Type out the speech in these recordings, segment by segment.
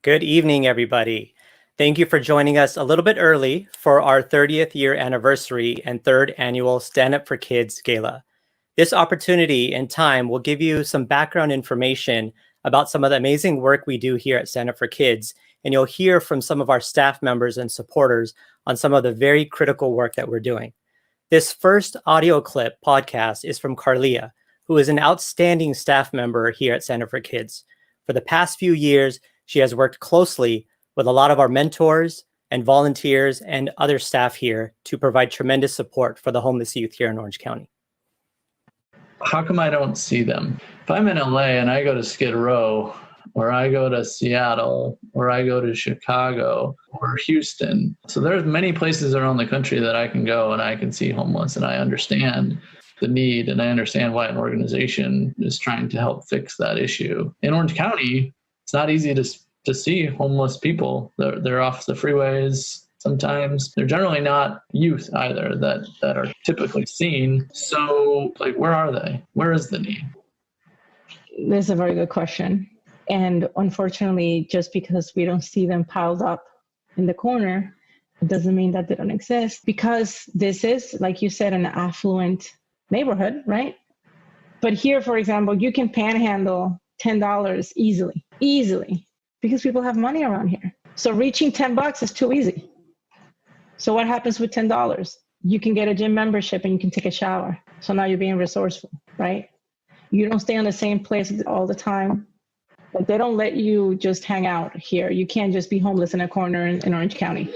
Good evening, everybody. Thank you for joining us a little bit early for our 30th year anniversary and third annual Stand Up for Kids Gala. This opportunity and time will give you some background information about some of the amazing work we do here at Stand Up for Kids, and you'll hear from some of our staff members and supporters on some of the very critical work that we're doing. This first audio clip podcast is from Carlia, who is an outstanding staff member here at Stand Up for Kids. For the past few years, she has worked closely with a lot of our mentors and volunteers and other staff here to provide tremendous support for the homeless youth here in Orange County. How come I don't see them? If I'm in LA and I go to Skid Row, or I go to Seattle, or I go to Chicago, or Houston. So there's many places around the country that I can go and I can see homeless, and I understand the need, and I understand why an organization is trying to help fix that issue. In Orange County, it's not easy to see homeless people. They're off the freeways. Sometimes they're generally not youth either that are typically seen. So, where are they? Where is the need? This is a very good question. And unfortunately, just because we don't see them piled up in the corner, it doesn't mean that they don't exist. Because this is, like you said, an affluent neighborhood, right? But here, for example, you can panhandle $10 easily, because people have money around here. So reaching $10 is too easy. So what happens with $10? You can get a gym membership and you can take a shower. So now you're being resourceful, right? You don't stay on the same place all the time. But they don't let you just hang out here. You can't just be homeless in a corner in Orange County.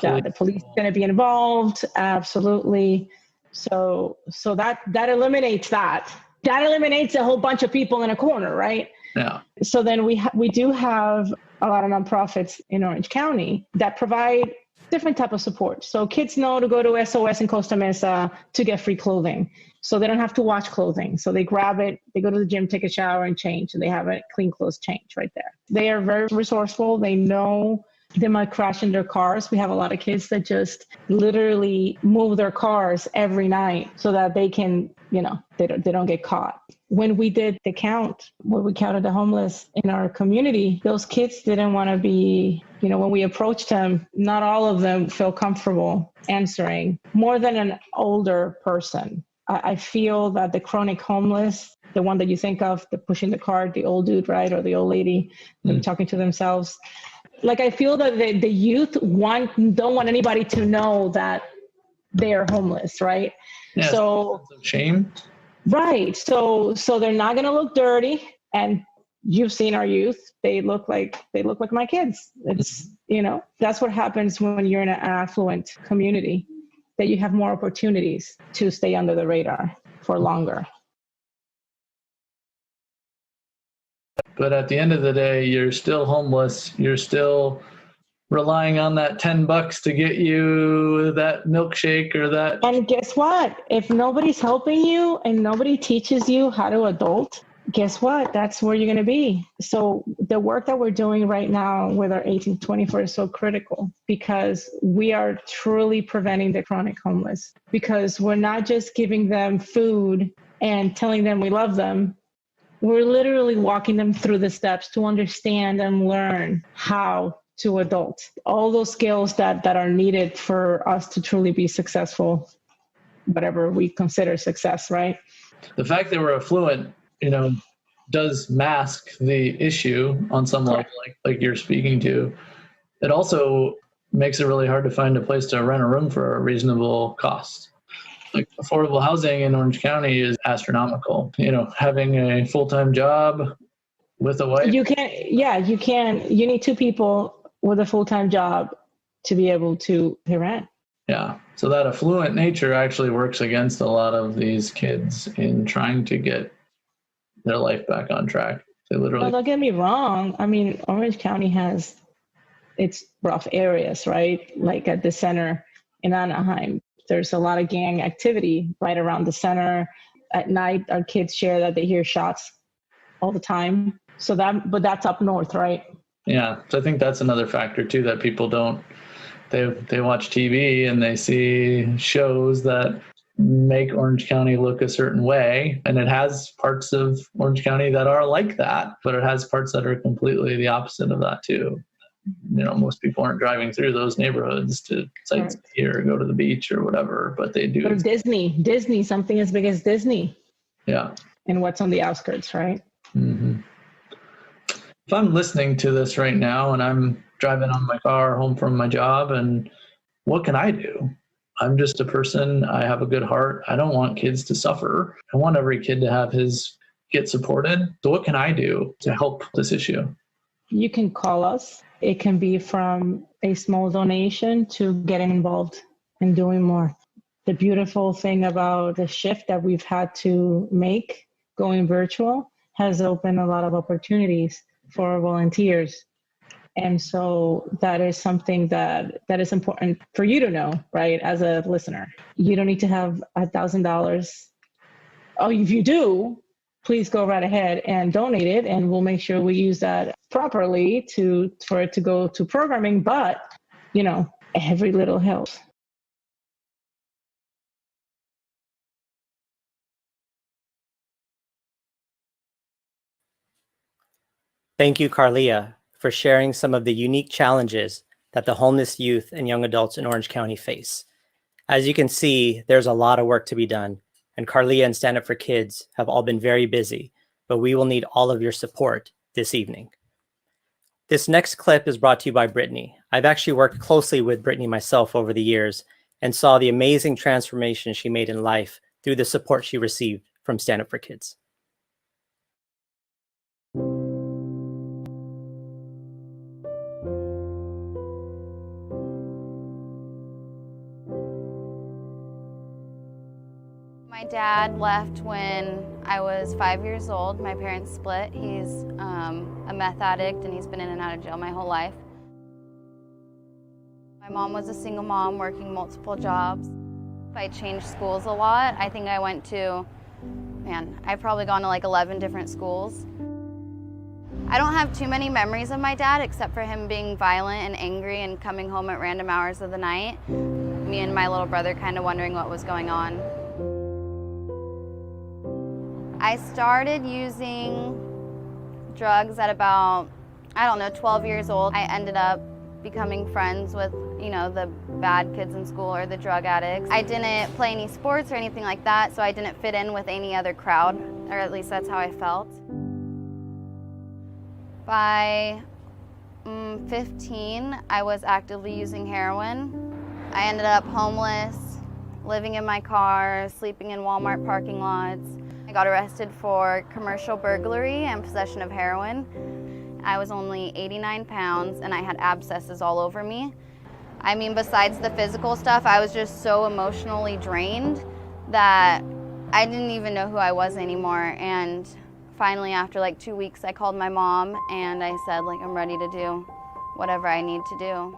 The police are going to be involved, absolutely. So that eliminates that. That eliminates a whole bunch of people in a corner, right? Yeah. So then we do have a lot of nonprofits in Orange County that provide different type of support. So kids know to go to SOS in Costa Mesa to get free clothing. So they don't have to wash clothing. So they grab it, they go to the gym, take a shower and change, and they have a clean clothes change right there. They are very resourceful. They know they might crash in their cars. We have a lot of kids that just literally move their cars every night so that they can, they don't get caught. When we did the count, when we counted the homeless in our community, those kids didn't want to be, when we approached them, not all of them feel comfortable answering. More than an older person. I feel that the chronic homeless, the one that you think of, the pushing the cart, the old dude, right, or the old lady, talking to themselves. I feel that the youth don't want anybody to know that they are homeless, right? Yeah, so shame. Right. So they're not going to look dirty. And you've seen our youth. They look like my kids. It's, that's what happens when you're in an affluent community, that you have more opportunities to stay under the radar for longer. But at the end of the day, you're still homeless. You're still relying on that $10 to get you that milkshake or that. And guess what? If nobody's helping you and nobody teaches you how to adult, guess what? That's where you're going to be. So the work that we're doing right now with our 18 to 24 is so critical, because we are truly preventing the chronic homeless, because we're not just giving them food and telling them we love them. We're literally walking them through the steps to understand and learn how to adult. All those skills that are needed for us to truly be successful, whatever we consider success, right? The fact that we're affluent, does mask the issue on some level, like you're speaking to. It also makes it really hard to find a place to rent a room for a reasonable cost. Affordable housing in Orange County is astronomical. Having a full-time job with a wife. You need two people with a full-time job to be able to pay rent. Yeah. So that affluent nature actually works against a lot of these kids in trying to get their life back on track. They literally. Well, don't get me wrong. I mean, Orange County has its rough areas, right? Like at the center in Anaheim, there's a lot of gang activity right around the center. At night, our kids share that they hear shots all the time. But that's up north, right? Yeah. So I think that's another factor too, that people don't, they watch TV and they see shows that make Orange County look a certain way. And it has parts of Orange County that are like that, but it has parts that are completely the opposite of that too. Most people aren't driving through those neighborhoods to sightsee or go to the beach or whatever, but they do. Go to Disney, something as big as Disney. Yeah. And what's on the outskirts, right? Mm-hmm. If I'm listening to this right now and I'm driving on my car home from my job, and what can I do? I'm just a person. I have a good heart. I don't want kids to suffer. I want every kid to get supported. So what can I do to help this issue? You can call us. It can be from a small donation to getting involved and doing more. The beautiful thing about the shift that we've had to make going virtual has opened a lot of opportunities for volunteers. And so that is something that is important for you to know, right? As a listener, you don't need to have $1,000. Oh, if you do, please go right ahead and donate it, and we'll make sure we use that properly for it to go to programming. But, every little helps. Thank you, Carlia, for sharing some of the unique challenges that the homeless youth and young adults in Orange County face. As you can see, there's a lot of work to be done, and Carlia and StandUp for Kids have all been very busy, but we will need all of your support this evening. This next clip is brought to you by Brittany. I've actually worked closely with Brittany myself over the years and saw the amazing transformation she made in life through the support she received from StandUp for Kids. My dad left when I was 5 years old. My parents split. He's a meth addict and he's been in and out of jail my whole life. My mom was a single mom working multiple jobs. I changed schools a lot. I think I went to, I've probably gone to like 11 different schools. I don't have too many memories of my dad except for him being violent and angry and coming home at random hours of the night. Me and my little brother kind of wondering what was going on. I started using drugs at about, 12 years old. I ended up becoming friends with, the bad kids in school or the drug addicts. I didn't play any sports or anything like that, so I didn't fit in with any other crowd, or at least that's how I felt. By 15, I was actively using heroin. I ended up homeless, living in my car, sleeping in Walmart parking lots. I got arrested for commercial burglary and possession of heroin. I was only 89 pounds and I had abscesses all over me. Besides the physical stuff, I was just so emotionally drained that I didn't even know who I was anymore. And finally, after like 2 weeks, I called my mom and I said, I'm ready to do whatever I need to do.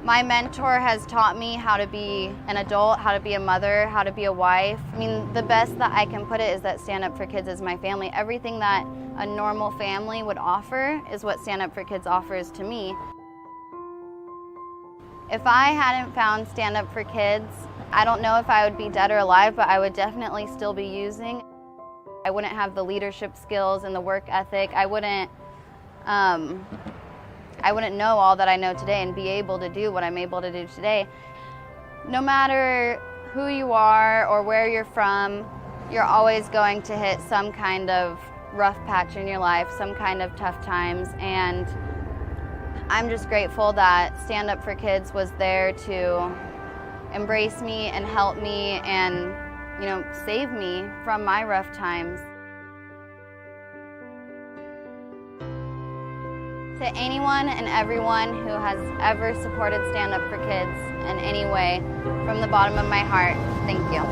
My mentor has taught me how to be an adult, how to be a mother, how to be a wife. The best that I can put it is that StandUp for Kids is my family. Everything that a normal family would offer is what StandUp for Kids offers to me. If I hadn't found StandUp for Kids, I don't know if I would be dead or alive, but I would definitely still be using. I wouldn't have the leadership skills and the work ethic. I wouldn't know all that I know today and be able to do what I'm able to do today. No matter who you are or where you're from, you're always going to hit some kind of rough patch in your life, some kind of tough times, and I'm just grateful that StandUp for Kids was there to embrace me and help me and, save me from my rough times. To anyone and everyone who has ever supported StandUp for Kids in any way, from the bottom of my heart, thank you.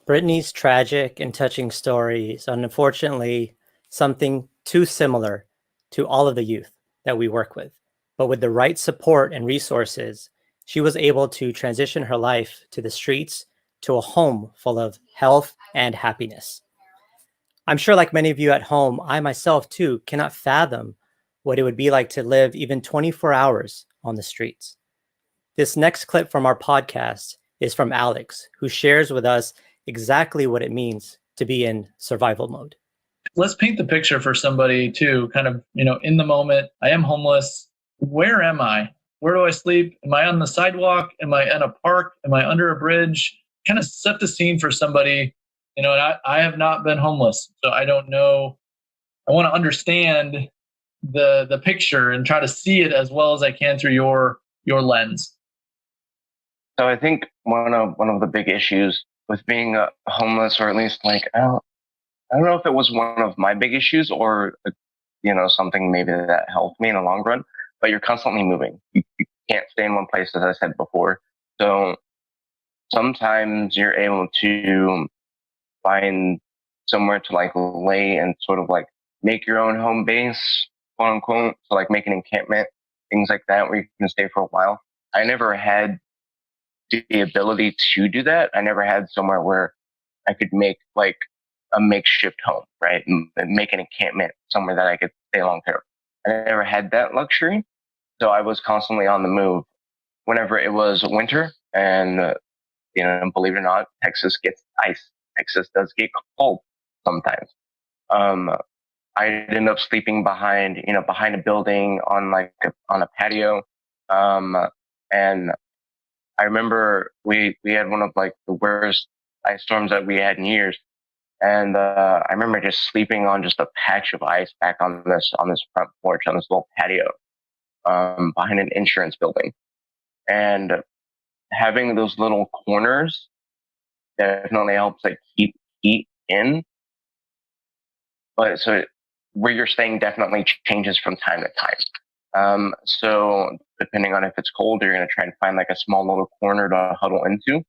Brittany's tragic and touching story is unfortunately something too similar to all of the youth that we work with. But with the right support and resources, she was able to transition her life to the streets to a home full of health and happiness. I'm sure, like many of you at home, I myself too cannot fathom what it would be like to live even 24 hours on the streets. This next clip from our podcast is from Alex, who shares with us exactly what it means to be in survival mode. Let's paint the picture for somebody too, kind of, in the moment. I am homeless. Where am I? Where do I sleep? Am I on the sidewalk? Am I in a park? Am I under a bridge? Kind of set the scene for somebody. And I have not been homeless, so I don't know. I want to understand the picture and try to see it as well as I can through your lens. So I think one of the big issues with being homeless, or at least like I don't know if it was one of my big issues or something maybe that helped me in the long run. But you're constantly moving. You can't stay in one place, as I said before. So sometimes you're able to find somewhere to like lay and sort of like make your own home base, quote unquote. So like make an encampment, things like that, where you can stay for a while. I never had the ability to do that. I never had somewhere where I could make like a makeshift home, right? And make an encampment somewhere that I could stay long term. I never had that luxury. So I was constantly on the move whenever it was winter. And, believe it or not, Texas gets ice. Texas does get cold sometimes. I'd end up sleeping behind a building on a patio. And I remember we had one of like the worst ice storms that we had in years. And I remember just sleeping on just a patch of ice back on this front porch, on this little patio, behind an insurance building. And having those little corners definitely helps like keep heat in. But so where you're staying definitely changes from time to time. So depending on if it's cold, you're going to try and find like a small little corner to huddle into.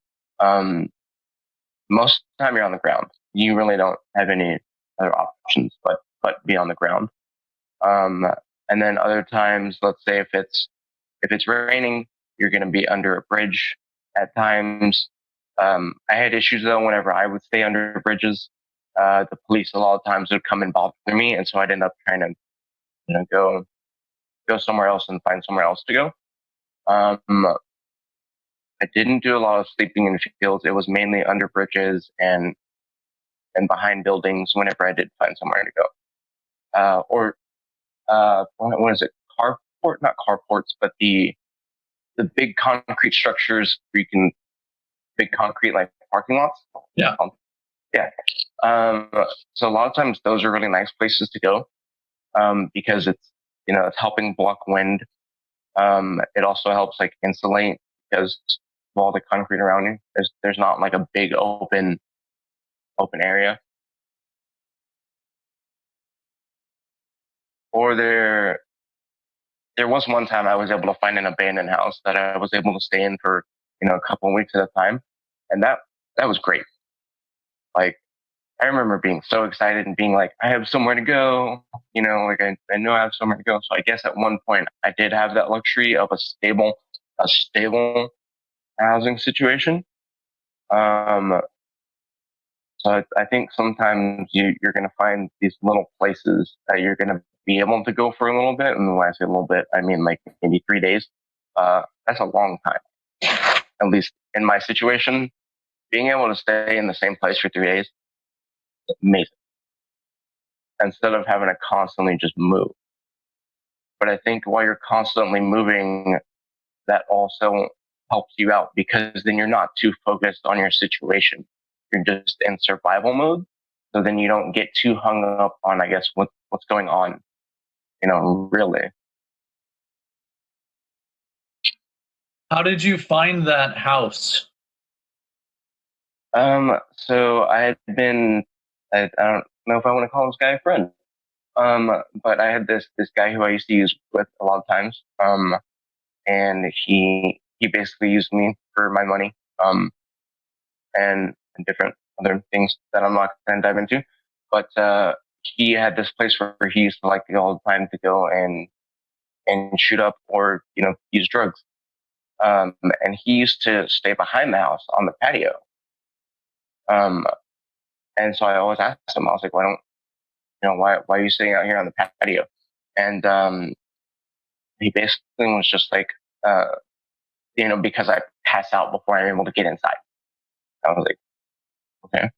Most of the time you're on the ground. You really don't have any other options but be on the ground. And then other times, let's say if it's raining, you're going to be under a bridge at times. I had issues though whenever I would stay under bridges. The police a lot of times would come and bother me, and so I'd end up trying to go somewhere else and find somewhere else to go. I didn't do a lot of sleeping in fields. It was mainly under bridges and behind buildings whenever I did find somewhere to go. What is it? Not carports, but the big concrete structures where you can, big concrete like parking lots. Yeah. Yeah. So a lot of times those are really nice places to go, because it's helping block wind. It also helps like insulate because of all the concrete around you. There's not like a big open area. Or there was one time I was able to find an abandoned house that I was able to stay in for a couple of weeks at a time, and that was great. Like I remember being so excited and being like, I have somewhere to go. Like I know I have somewhere to go. So I guess at one point I did have that luxury of a stable housing situation. So I think sometimes you're going to find these little places that you're going to be able to go for a little bit. And when I say a little bit, I mean like maybe 3 days. That's a long time. At least in my situation, being able to stay in the same place for 3 days, amazing. Instead of having to constantly just move. But I think while you're constantly moving, that also helps you out because then you're not too focused on your situation. You're just in survival mode. So then you don't get too hung up on, I guess, what's going on, really. How did you find that house? So I had been, I don't know if I want to call this guy a friend. But I had this guy who I used to use with a lot of times. And he basically used me for my money. And different other things that I'm not going to dive into. But he had this place where he used to like all the time to go and shoot up or use drugs. And he used to stay behind the house on the patio. And so I always asked him, I was like, why are you sitting out here on the patio? And he basically was just like, because I passed out before I'm able to get inside. I was like, okay.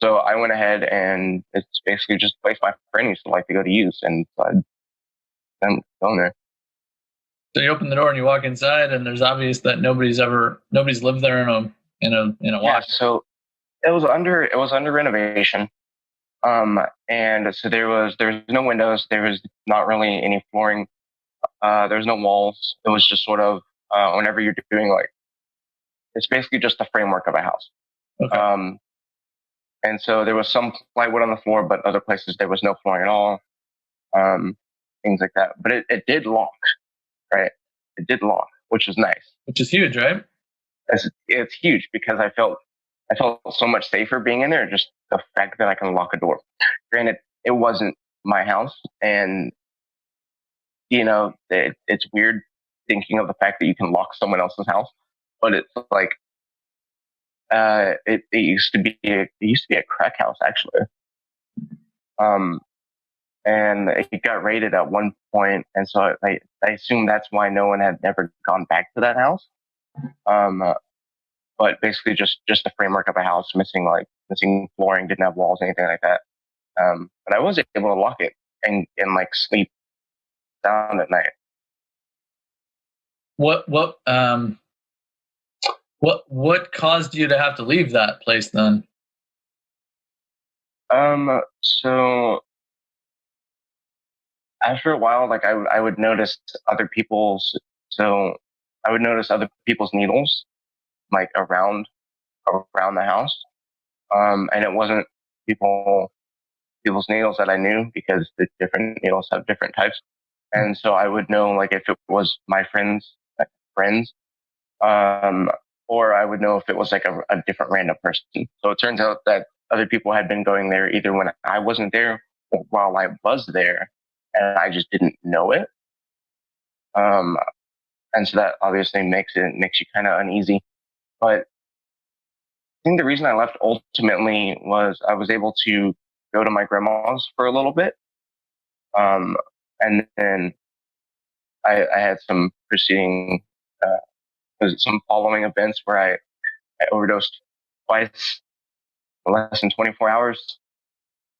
So I went ahead, and it's basically just a place my friend used to like to go to use, and so I'm going there. So you open the door and you walk inside, and there's obvious that nobody's lived there in a while. Yeah, so it was under renovation. And so there was no windows, there was not really any flooring, there was no walls. It was just sort of whenever you're doing, like, it's basically just the framework of a house. Okay. And so there was some plywood on the floor, but other places there was no flooring at all. Things like that. But it did lock, right? It did lock, which was nice. Which is huge, right? It's huge because I felt so much safer being in there. Just the fact that I can lock a door. Granted, it wasn't my house, and it's weird thinking of the fact that you can lock someone else's house. But it's like it used to be a crack house, actually. And it got raided at one point, and so I assume that's why no one had ever gone back to that house. But basically just the framework of a house, missing flooring, didn't have walls, anything like that. But I was able to lock it and like sleep down at night. What caused you to have to leave that place then? So after a while, like I would notice other people's needles, like around the house. And it wasn't people's needles that I knew, because the different needles have different types. And so I would know, like, if it was my friends, or I would know if it was like a different random person. So it turns out that other people had been going there either when I wasn't there or while I was there, and I just didn't know it. And so that obviously makes you kind of uneasy. But I think the reason I left ultimately was I was able to go to my grandma's for a little bit. And then I had some some following events where I overdosed twice in less than 24 hours.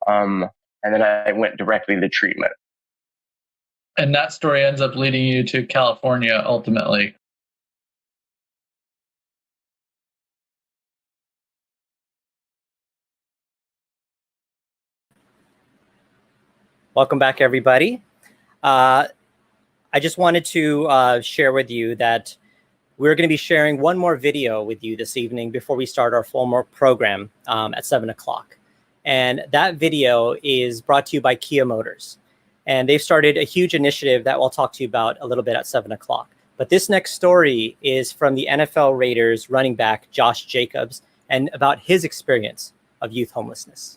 And then I went directly to treatment. And that story ends up leading you to California ultimately. Welcome back, everybody. I just wanted to share with you that we're going to be sharing one more video with you this evening before we start our formal program at 7 o'clock. And that video is brought to you by Kia Motors. And they've started a huge initiative that we'll talk to you about a little bit at 7 o'clock. But this next story is from the NFL Raiders running back, Josh Jacobs, and about his experience of youth homelessness.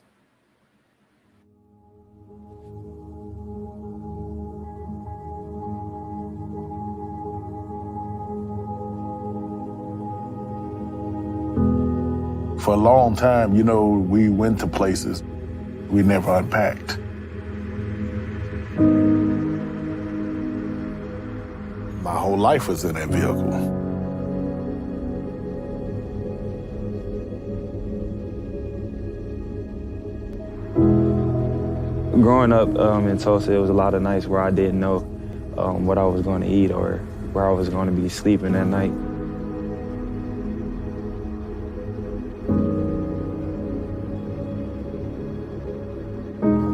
For a long time, we went to places we never unpacked. My whole life was in that vehicle. Growing up in Tulsa, it was a lot of nights where I didn't know what I was going to eat or where I was going to be sleeping that night.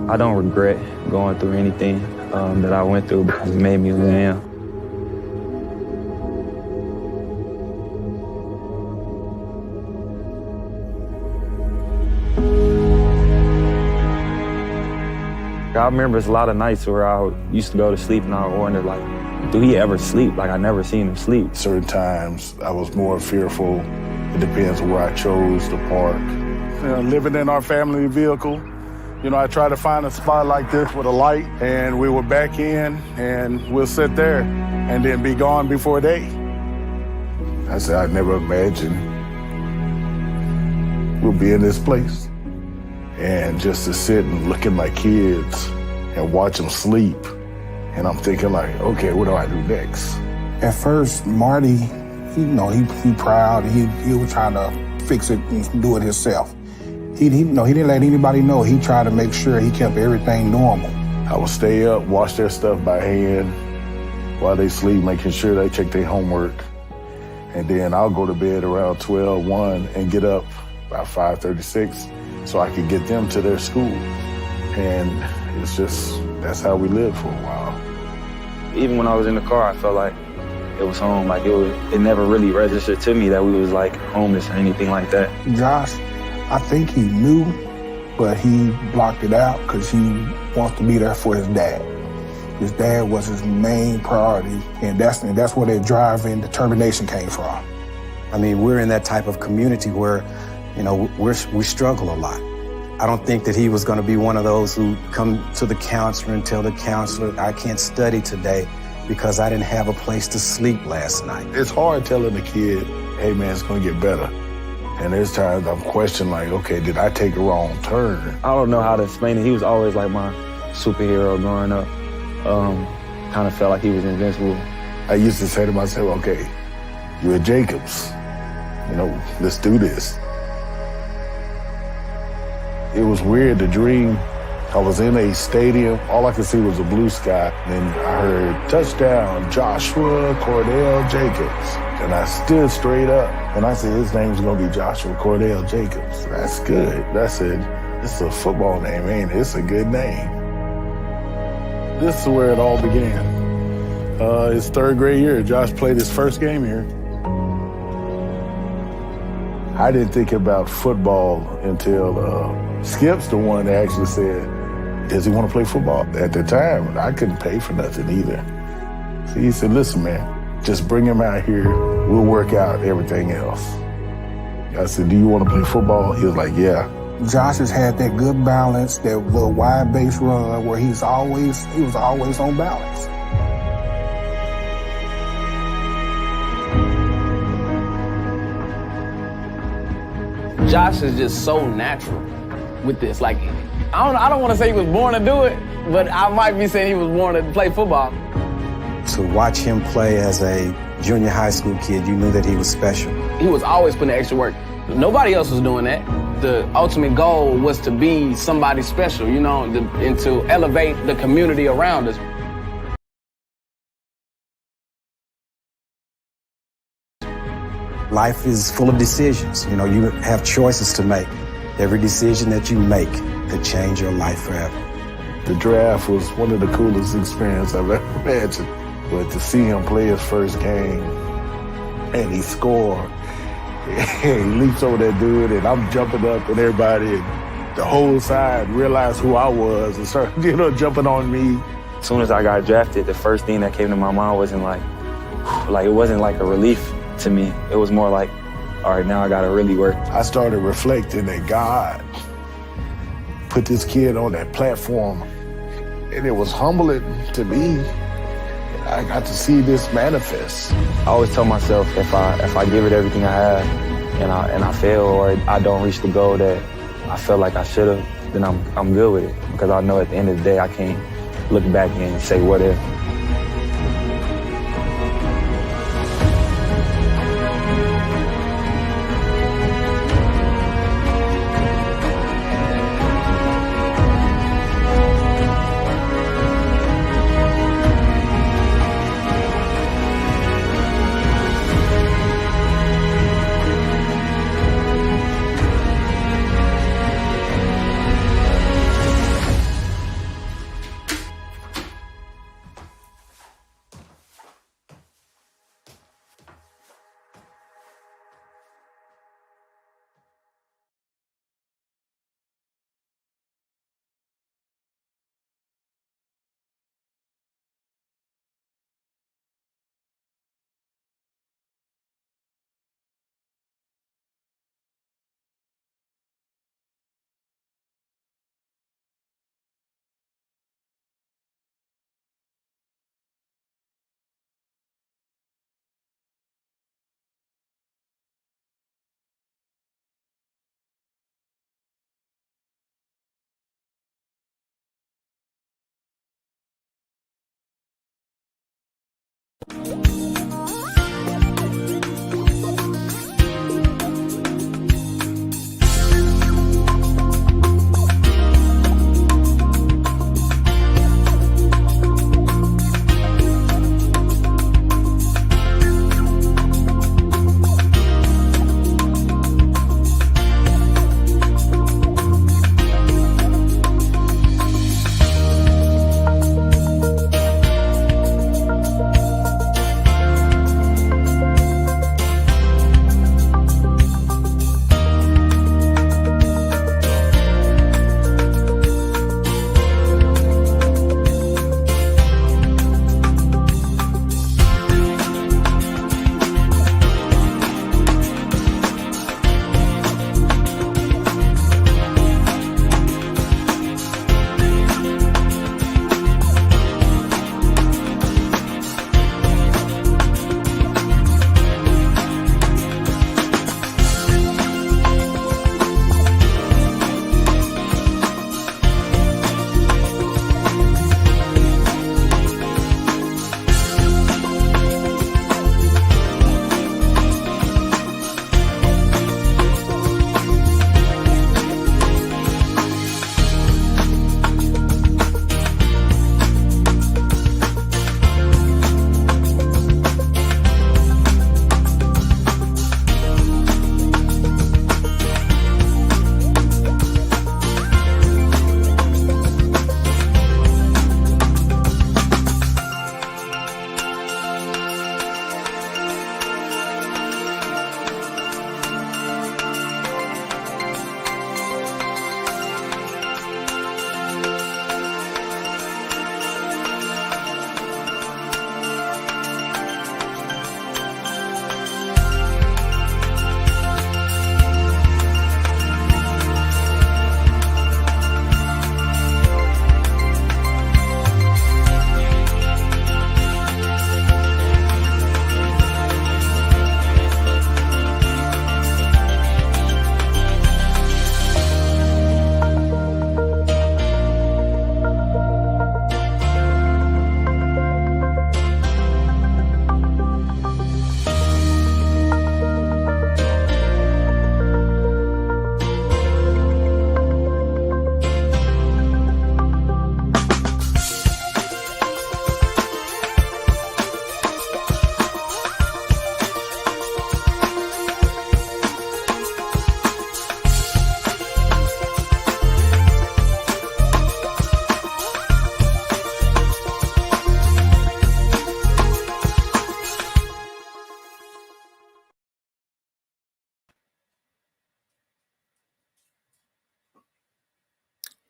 I don't regret going through anything that I went through, because it made me who I am. I remember it's a lot of nights where I used to go to sleep and I would wonder, like, do he ever sleep? Like, I never seen him sleep. Certain times I was more fearful. It depends where I chose to park. Living in our family vehicle, I try to find a spot like this with a light, and we will back in and we'll sit there and then be gone before day. I said, I never imagined we'll be in this place. And just to sit and look at my kids and watch them sleep. And I'm thinking like, okay, what do I do next? At first, Marty, he proud. He was trying to fix it and do it himself. He didn't let anybody know. He tried to make sure he kept everything normal. I would stay up, wash their stuff by hand while they sleep, making sure they check their homework. And then I'll go to bed around 12, 1, and get up about 5:36 so I could get them to their school. And it's just, that's how we lived for a while. Even when I was in the car, I felt like it was home. Like it never really registered to me that we was like homeless or anything like that. Josh, I think he knew, but he blocked it out because he wants to be there for his dad. His dad was his main priority, and that's where that drive and determination came from. I mean, we're in that type of community where, we struggle a lot. I don't think that he was going to be one of those who come to the counselor and tell the counselor, I can't study today because I didn't have a place to sleep last night. It's hard telling the kid, hey man, it's gonna get better. And there's times I'm questioning like, okay, did I take a wrong turn? I don't know how to explain it. He was always like my superhero growing up. Kind of felt like he was invincible. I used to say to myself, okay, you're at Jacobs. Let's do this. It was weird to dream. I was in a stadium. All I could see was a blue sky. And I heard, touchdown, Joshua Cordell Jacobs. And I stood straight up. And I said, his name's going to be Joshua Cordell Jacobs. That's good. I said, it's a football name, ain't it? It's a good name. This is where it all began. His third grade year, Josh played his first game here. I didn't think about football until Skip's the one that actually said, does he want to play football? At the time, I couldn't pay for nothing either. So he said, listen, man, just bring him out here. We'll work out everything else. I said, do you want to play football? He was like, yeah. Josh has had that good balance, that little wide base run where he was always on balance. Josh is just so natural with this. Like, I don't want to say he was born to do it, but I might be saying he was born to play football. To watch him play as a junior high school kid, you knew that he was special. He was always putting extra work. Nobody else was doing that. The ultimate goal was to be somebody special, and to elevate the community around us. Life is full of decisions. You have choices to make. Every decision that you make could change your life forever. The draft was one of the coolest experiences I've ever imagined. But to see him play his first game and he scored, he leaps over that dude and I'm jumping up and everybody, and the whole side realized who I was and started, jumping on me. As soon as I got drafted, the first thing that came to my mind wasn't like it wasn't like a relief to me. It was more like, all right, now I gotta really work. I started reflecting that God put this kid on that platform, and it was humbling to me. I got to see this manifest. I always tell myself if I give it everything I have and I fail or I don't reach the goal that I felt like I should have, then I'm good with it, because I know at the end of the day I can't look back and say what if.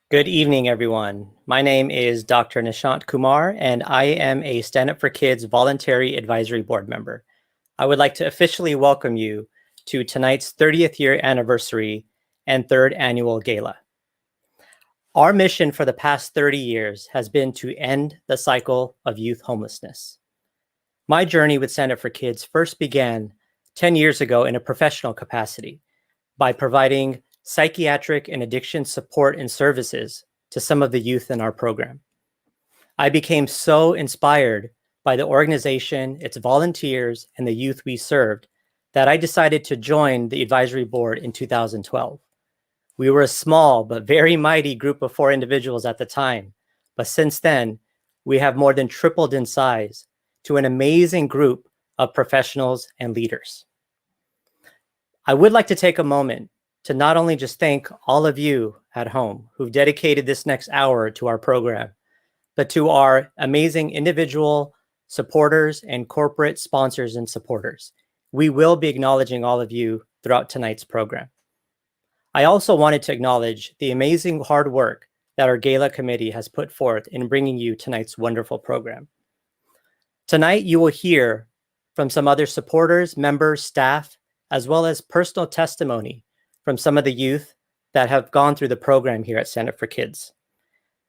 Good evening, everyone. My name is Dr. Nishant Kumar, and I am a StandUp for Kids Voluntary Advisory Board member. I would like to officially welcome you to tonight's 30th year anniversary and third annual gala. Our mission for the past 30 years has been to end the cycle of youth homelessness. My journey with StandUp for Kids first began 10 years ago in a professional capacity by providing psychiatric and addiction support and services to some of the youth in our program. I became so inspired by the organization, its volunteers, and the youth we served that I decided to join the advisory board in 2012. We were a small but very mighty group of 4 individuals at the time, but since then, we have more than tripled in size to an amazing group of professionals and leaders. I would like to take a moment to not only just thank all of you at home who've dedicated this next hour to our program, but to our amazing individual supporters and corporate sponsors and supporters. We will be acknowledging all of you throughout tonight's program. I also wanted to acknowledge the amazing hard work that our Gala committee has put forth in bringing you tonight's wonderful program. Tonight, you will hear from some other supporters, members, staff, as well as personal testimony from some of the youth that have gone through the program here at StandUp for Kids.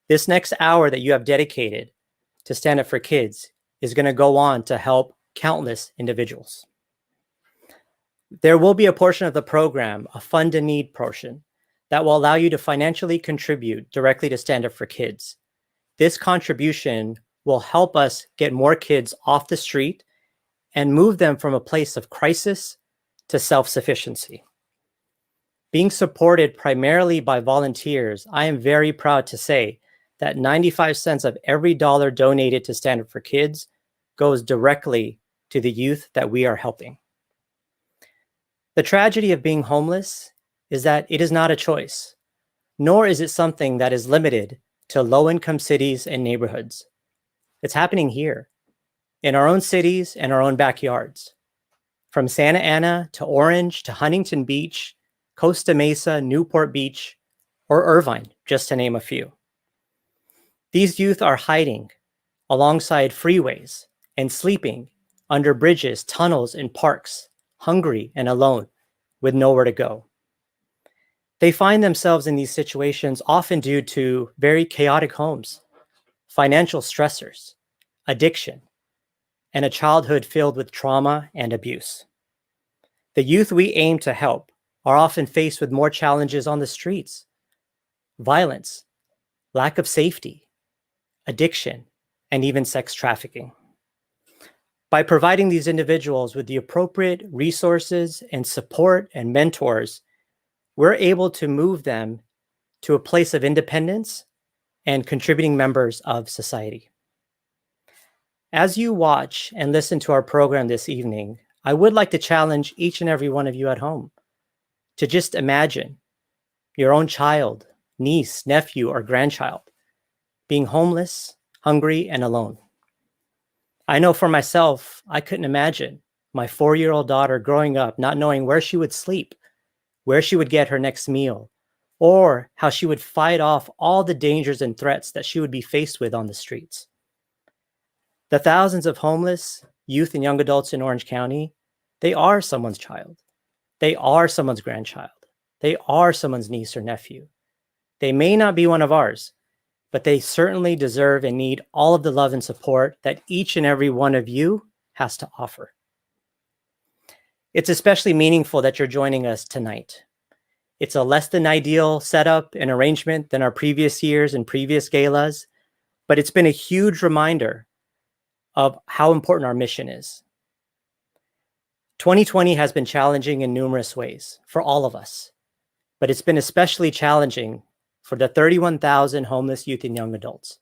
This next hour that you have dedicated to StandUp for Kids is going to go on to help countless individuals. There will be a portion of the program, a fund and need portion, that will allow you to financially contribute directly to StandUp for Kids. This contribution will help us get more kids off the street and move them from a place of crisis to self-sufficiency. Being supported primarily by volunteers, I am very proud to say that 95 cents of every dollar donated to StandUp for Kids goes directly to the youth that we are helping. The tragedy of being homeless is that it is not a choice, nor is it something that is limited to low-income cities and neighborhoods. It's happening here, in our own cities and our own backyards. From Santa Ana to Orange to Huntington Beach, Costa Mesa, Newport Beach, or Irvine, just to name a few. These youth are hiding alongside freeways and sleeping under bridges, tunnels, and parks, hungry and alone, with nowhere to go. They find themselves in these situations often due to very chaotic homes, financial stressors, addiction, and a childhood filled with trauma and abuse. The youth we aim to help are often faced with more challenges on the streets: violence, lack of safety, addiction, and even sex trafficking. By providing these individuals with the appropriate resources and support and mentors, we're able to move them to a place of independence and contributing members of society. As you watch and listen to our program this evening, I would like to challenge each and every one of you at home to just imagine your own child, niece, nephew, or grandchild being homeless, hungry, and alone. I know for myself, I couldn't imagine my 4-year-old daughter growing up not knowing where she would sleep, where she would get her next meal, or how she would fight off all the dangers and threats that she would be faced with on the streets. The thousands of homeless youth and young adults in Orange County, they are someone's child. They are someone's grandchild. They are someone's niece or nephew. They may not be one of ours, but they certainly deserve and need all of the love and support that each and every one of you has to offer. It's especially meaningful that you're joining us tonight. It's a less than ideal setup and arrangement than our previous years and previous galas, but it's been a huge reminder of how important our mission is. 2020 has been challenging in numerous ways for all of us, but it's been especially challenging for the 31,000 homeless youth and young adults.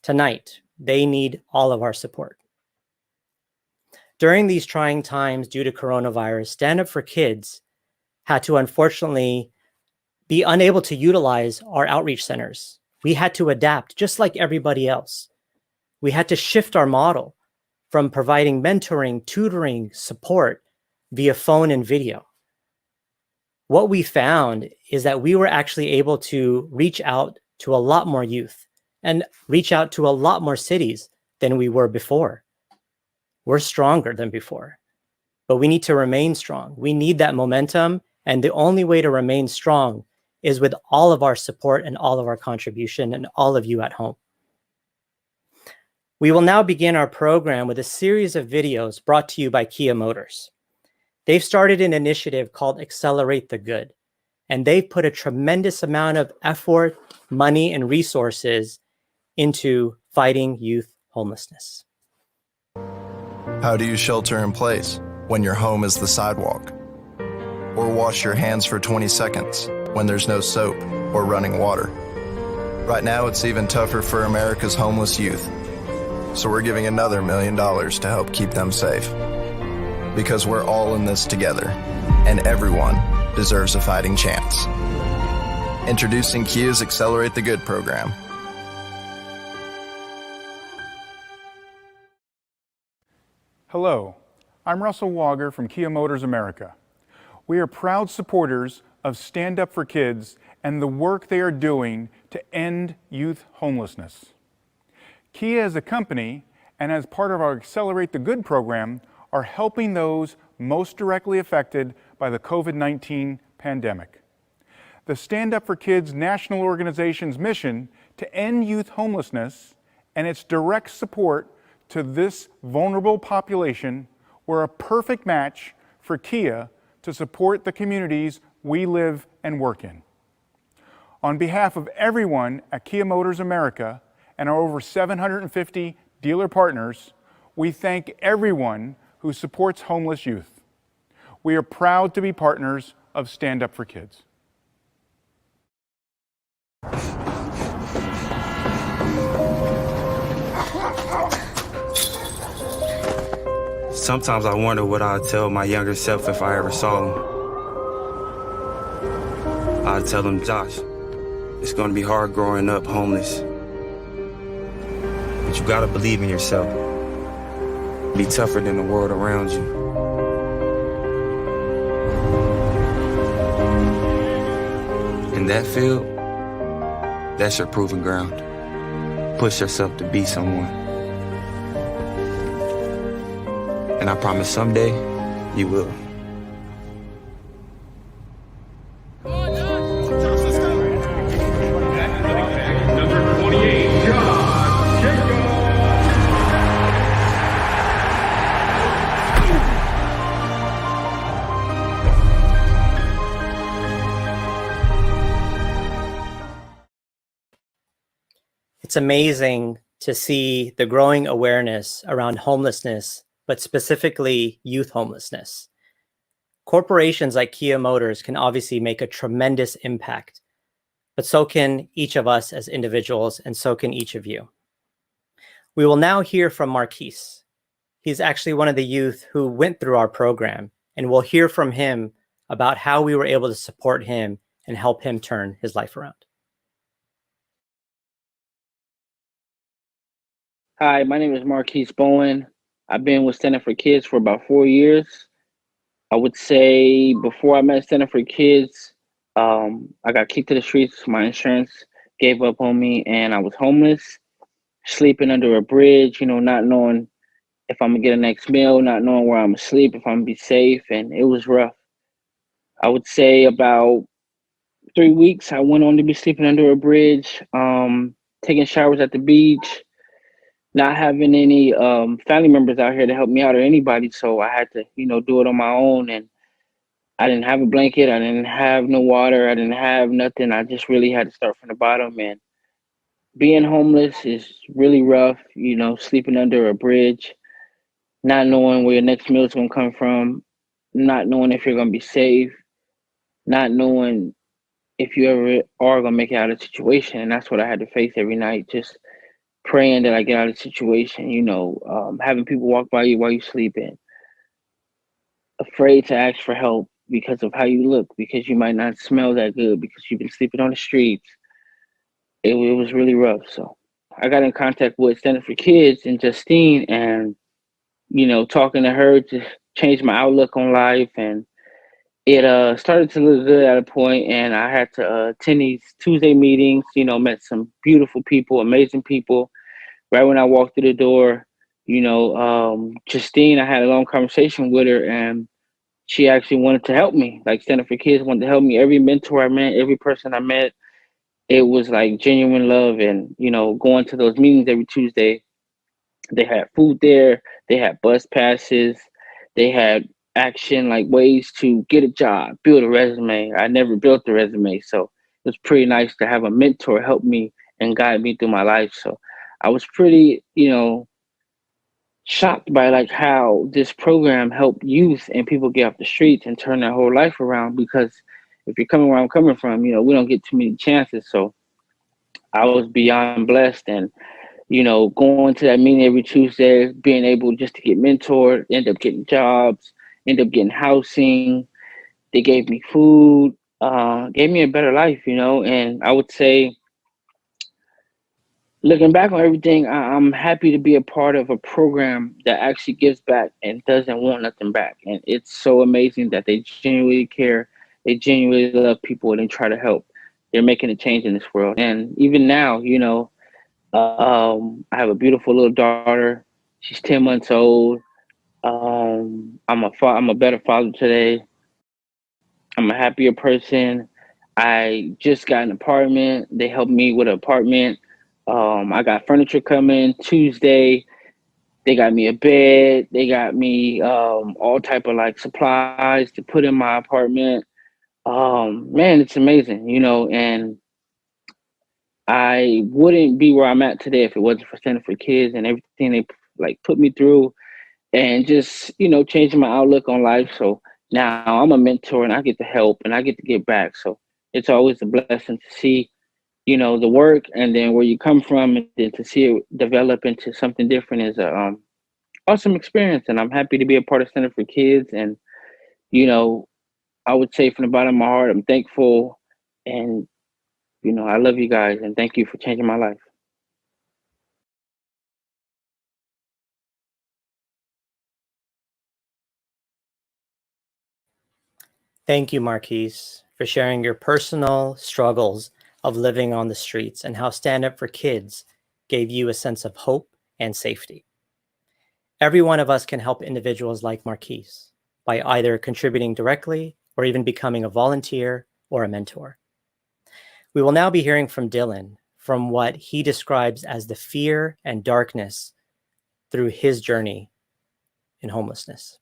Tonight, they need all of our support. During these trying times due to coronavirus, StandUp for Kids had to unfortunately be unable to utilize our outreach centers. We had to adapt just like everybody else. We had to shift our model from providing mentoring, tutoring, support via phone and video. what we found is that we were actually able to reach out to a lot more youth and reach out to a lot more cities than we were before. We're stronger than before, but we need to remain strong. We need that momentum, and the only way to remain strong is with all of our support and all of our contribution and all of you at home. We will now begin our program with a series of videos brought to you by Kia Motors. They've started an initiative called Accelerate the Good, and they've put a tremendous amount of effort, money, and resources into fighting youth homelessness. How do you shelter in place when your home is the sidewalk? Or wash your hands for 20 seconds when there's no soap or running water? Right now, it's even tougher for America's homeless youth. So we're giving another $1 million to help keep them safe. Because we're all in this together, and everyone deserves a fighting chance. Introducing Kia's Accelerate the Good program. Hello, I'm Russell Wager from Kia Motors America. We are proud supporters of StandUp for Kids and the work they are doing to end youth homelessness. Kia as a company and as part of our Accelerate the Good program are helping those most directly affected by the COVID-19 pandemic. The StandUp for Kids national organization's mission to end youth homelessness and its direct support to this vulnerable population were a perfect match for Kia to support the communities we live and work in. On behalf of everyone at Kia Motors America and our over 750 dealer partners, we thank everyone who supports homeless youth. We are proud to be partners of StandUp for Kids. Sometimes I wonder what I'd tell my younger self if I ever saw him. I'd tell him, Josh, it's gonna be hard growing up homeless. But you gotta believe in yourself. Be tougher than the world around you. In that field, that's your proving ground. Push yourself to be someone. And I promise someday, you will. It's amazing to see the growing awareness around homelessness, but specifically youth homelessness. Corporations like Kia Motors can obviously make a tremendous impact, but so can each of us as individuals, and so can each of you. We will now hear from Marquise. He's actually one of the youth who went through our program, and we'll hear from him about how we were able to support him and help him turn his life around. Hi, my name is Marquise Bowen. I've been with StandUp for Kids for about 4 years. I would say before I met StandUp for Kids, I got kicked to the streets. My insurance gave up on me and I was homeless, sleeping under a bridge, not knowing if I'm gonna get a next meal, not knowing where I'm gonna sleep, if I'm gonna be safe, and it was rough. I would say about 3 weeks, I went on to be sleeping under a bridge, taking showers at the beach, not having any family members out here to help me out or anybody. So I had to, do it on my own. And I didn't have a blanket. I didn't have no water. I didn't have nothing. I just really had to start from the bottom. And being homeless is really rough, sleeping under a bridge, not knowing where your next meal is going to come from, not knowing if you're going to be safe, not knowing if you ever are going to make it out of the situation. And that's what I had to face every night, just praying that I get out of the situation, having people walk by you while you're sleeping, afraid to ask for help because of how you look, because you might not smell that good, because you've been sleeping on the streets. It was really rough. So I got in contact with StandUp for Kids and Justine, and, talking to her just changed my outlook on life. And it started to look good at a point, and I had to attend these Tuesday meetings. Met some beautiful people, amazing people. Right when I walked through the door, Justine, I had a long conversation with her, and she actually wanted to help me. Like Stand Up for Kids wanted to help me. Every mentor I met, every person I met, it was like genuine love. And going to those meetings every Tuesday, they had food there, they had bus passes, they had action, like ways to get a job, build a resume. I never built a resume, so it was pretty nice to have a mentor help me and guide me through my life. So I was pretty, shocked by like how this program helped youth and people get off the streets and turn their whole life around. Because if you're coming where I'm coming from, we don't get too many chances. So I was beyond blessed, and going to that meeting every Tuesday, being able just to get mentored, end up getting jobs, end up getting housing. They gave me food, gave me a better life, and I would say, looking back on everything, I'm happy to be a part of a program that actually gives back and doesn't want nothing back. And it's so amazing that they genuinely care. They genuinely love people and they try to help. They're making a change in this world. And even now, I have a beautiful little daughter. She's 10 months old. I'm a better father today. I'm a happier person. I just got an apartment. They helped me with an apartment. I got furniture coming Tuesday. They got me a bed. They got me all type of like supplies to put in my apartment. Man, it's amazing, and I wouldn't be where I'm at today if it wasn't for Stand Up for Kids and everything they like put me through, and just changing my outlook on life. So now I'm a mentor and I get to help and I get to give back. So it's always a blessing to see the work and then where you come from, and then to see it develop into something different is a awesome experience. And I'm happy to be a part of Stand Up for Kids. And I would say from the bottom of my heart, I'm thankful, and I love you guys, and thank you for changing my life. Thank you, Marquise, for sharing your personal struggles of living on the streets and how Stand Up for Kids gave you a sense of hope and safety. Every one of us can help individuals like Marquise by either contributing directly or even becoming a volunteer or a mentor. We will now be hearing from Dylan from what he describes as the fear and darkness through his journey in homelessness.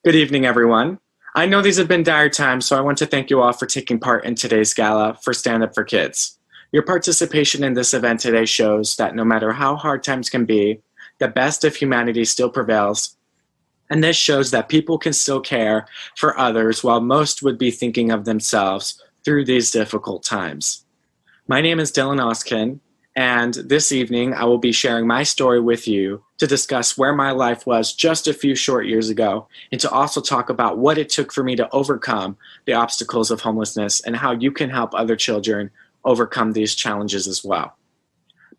Good evening, everyone. I know these have been dire times, so I want to thank you all for taking part in today's gala for Stand Up for Kids. Your participation in this event today shows that no matter how hard times can be, the best of humanity still prevails. And this shows that people can still care for others while most would be thinking of themselves through these difficult times. My name is Dylan Oskin, and this evening I will be sharing my story with you to discuss where my life was just a few short years ago, and to also talk about what it took for me to overcome the obstacles of homelessness and how you can help other children overcome these challenges as well.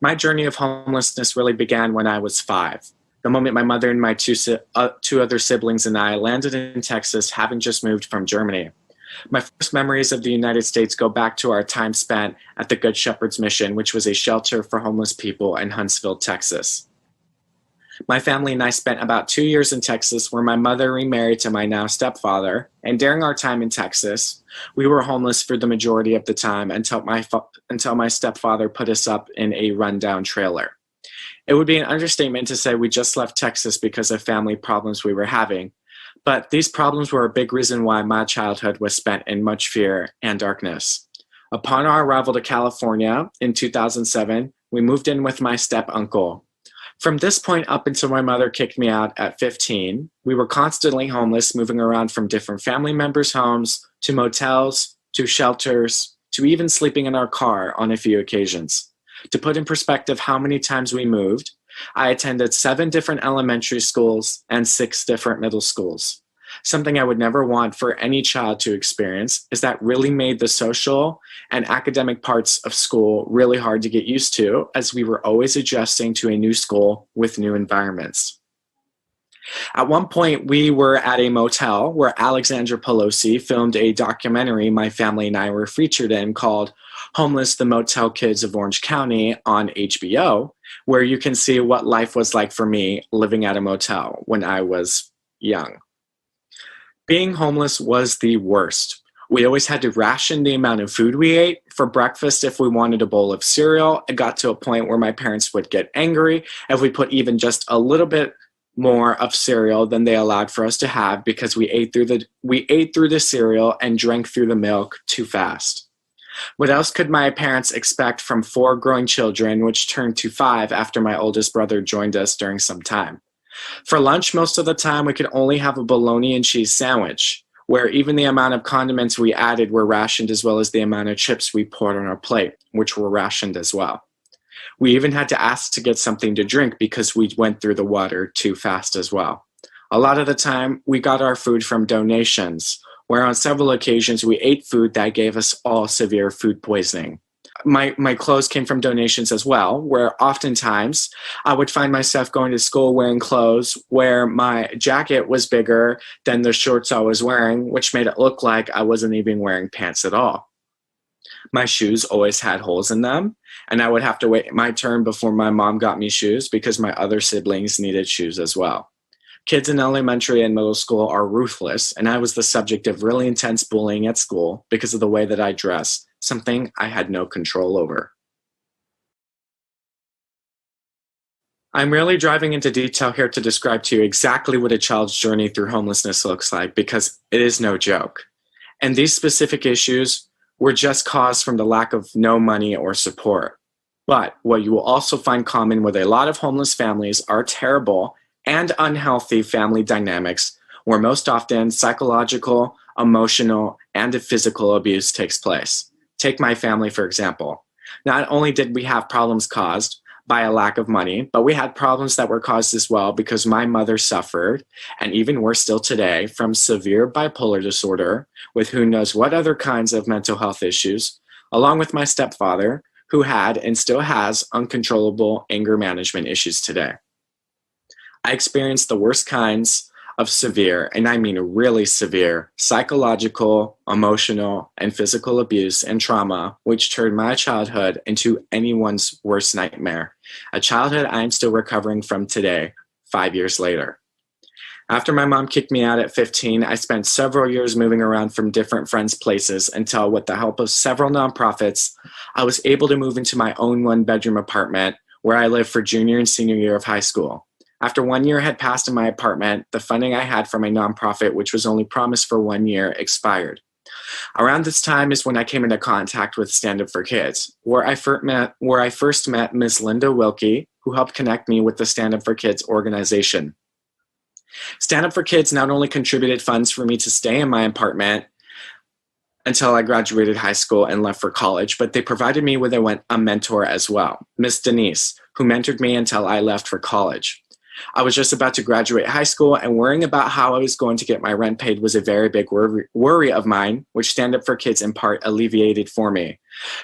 My journey of homelessness really began when I was 5. The moment my mother and my two other siblings and I landed in Texas, having just moved from Germany. My first memories of the United States go back to our time spent at the Good Shepherd's Mission, which was a shelter for homeless people in Huntsville, Texas. My family and I spent about 2 years in Texas, where my mother remarried to my now stepfather. And during our time in Texas, we were homeless for the majority of the time until my stepfather put us up in a rundown trailer. It would be an understatement to say we just left Texas because of family problems we were having. But these problems were a big reason why my childhood was spent in much fear and darkness. Upon our arrival to California in 2007, we moved in with my step-uncle. From this point up until my mother kicked me out at 15, we were constantly homeless, moving around from different family members' homes to motels, to shelters, to even sleeping in our car on a few occasions. To put in perspective how many times we moved, I attended 7 different elementary schools and 6 different middle schools. Something I would never want for any child to experience is that really made the social and academic parts of school really hard to get used to, as we were always adjusting to a new school with new environments. At one point, we were at a motel where Alexandra Pelosi filmed a documentary my family and I were featured in called Homeless, the Motel Kids of Orange County on HBO, where you can see what life was like for me living at a motel when I was young. Being homeless was the worst. We always had to ration the amount of food we ate. For breakfast, if we wanted a bowl of cereal, it got to a point where my parents would get angry if we put even just a little bit more of cereal than they allowed for us to have because we ate through the cereal and drank through the milk too fast. What else could my parents expect from 4 growing children, which turned to 5 after my oldest brother joined us during some time? For lunch, most of the time, we could only have a bologna and cheese sandwich, where even the amount of condiments we added were rationed as well as the amount of chips we poured on our plate, which were rationed as well. We even had to ask to get something to drink because we went through the water too fast as well. A lot of the time, we got our food from donations, where on several occasions we ate food that gave us all severe food poisoning. My clothes came from donations as well, where oftentimes I would find myself going to school wearing clothes where my jacket was bigger than the shorts I was wearing, which made it look like I wasn't even wearing pants at all. My shoes always had holes in them, and I would have to wait my turn before my mom got me shoes because my other siblings needed shoes as well. Kids in elementary and middle school are ruthless, and I was the subject of really intense bullying at school because of the way that I dress, something I had no control over. I'm really driving into detail here to describe to you exactly what a child's journey through homelessness looks like because it is no joke. And these specific issues were just caused from the lack of no money or support. But what you will also find common with a lot of homeless families are terrible and unhealthy family dynamics where most often psychological, emotional, and physical abuse takes place. Take my family, for example. Not only did we have problems caused by a lack of money, but we had problems that were caused as well because my mother suffered, and even worse still today, from severe bipolar disorder with who knows what other kinds of mental health issues, along with my stepfather, who had and still has uncontrollable anger management issues today. I experienced the worst kinds of severe, and I mean really severe, psychological, emotional, and physical abuse and trauma, which turned my childhood into anyone's worst nightmare. A childhood I am still recovering from today, 5 years later. After my mom kicked me out at 15, I spent several years moving around from different friends' places until, with the help of several nonprofits, I was able to move into my own one-bedroom apartment where I lived for junior and senior year of high school. After 1 year had passed in my apartment, the funding I had from a nonprofit, which was only promised for 1 year, expired. Around this time is when I came into contact with StandUp for Kids, where I first met Ms. Linda Wilkie, who helped connect me with the StandUp for Kids organization. StandUp for Kids not only contributed funds for me to stay in my apartment until I graduated high school and left for college, but they provided me with a mentor as well, Ms. Denise, who mentored me until I left for college. I was just about to graduate high school, and worrying about how I was going to get my rent paid was a very big worry of mine, which StandUp for Kids in part alleviated for me.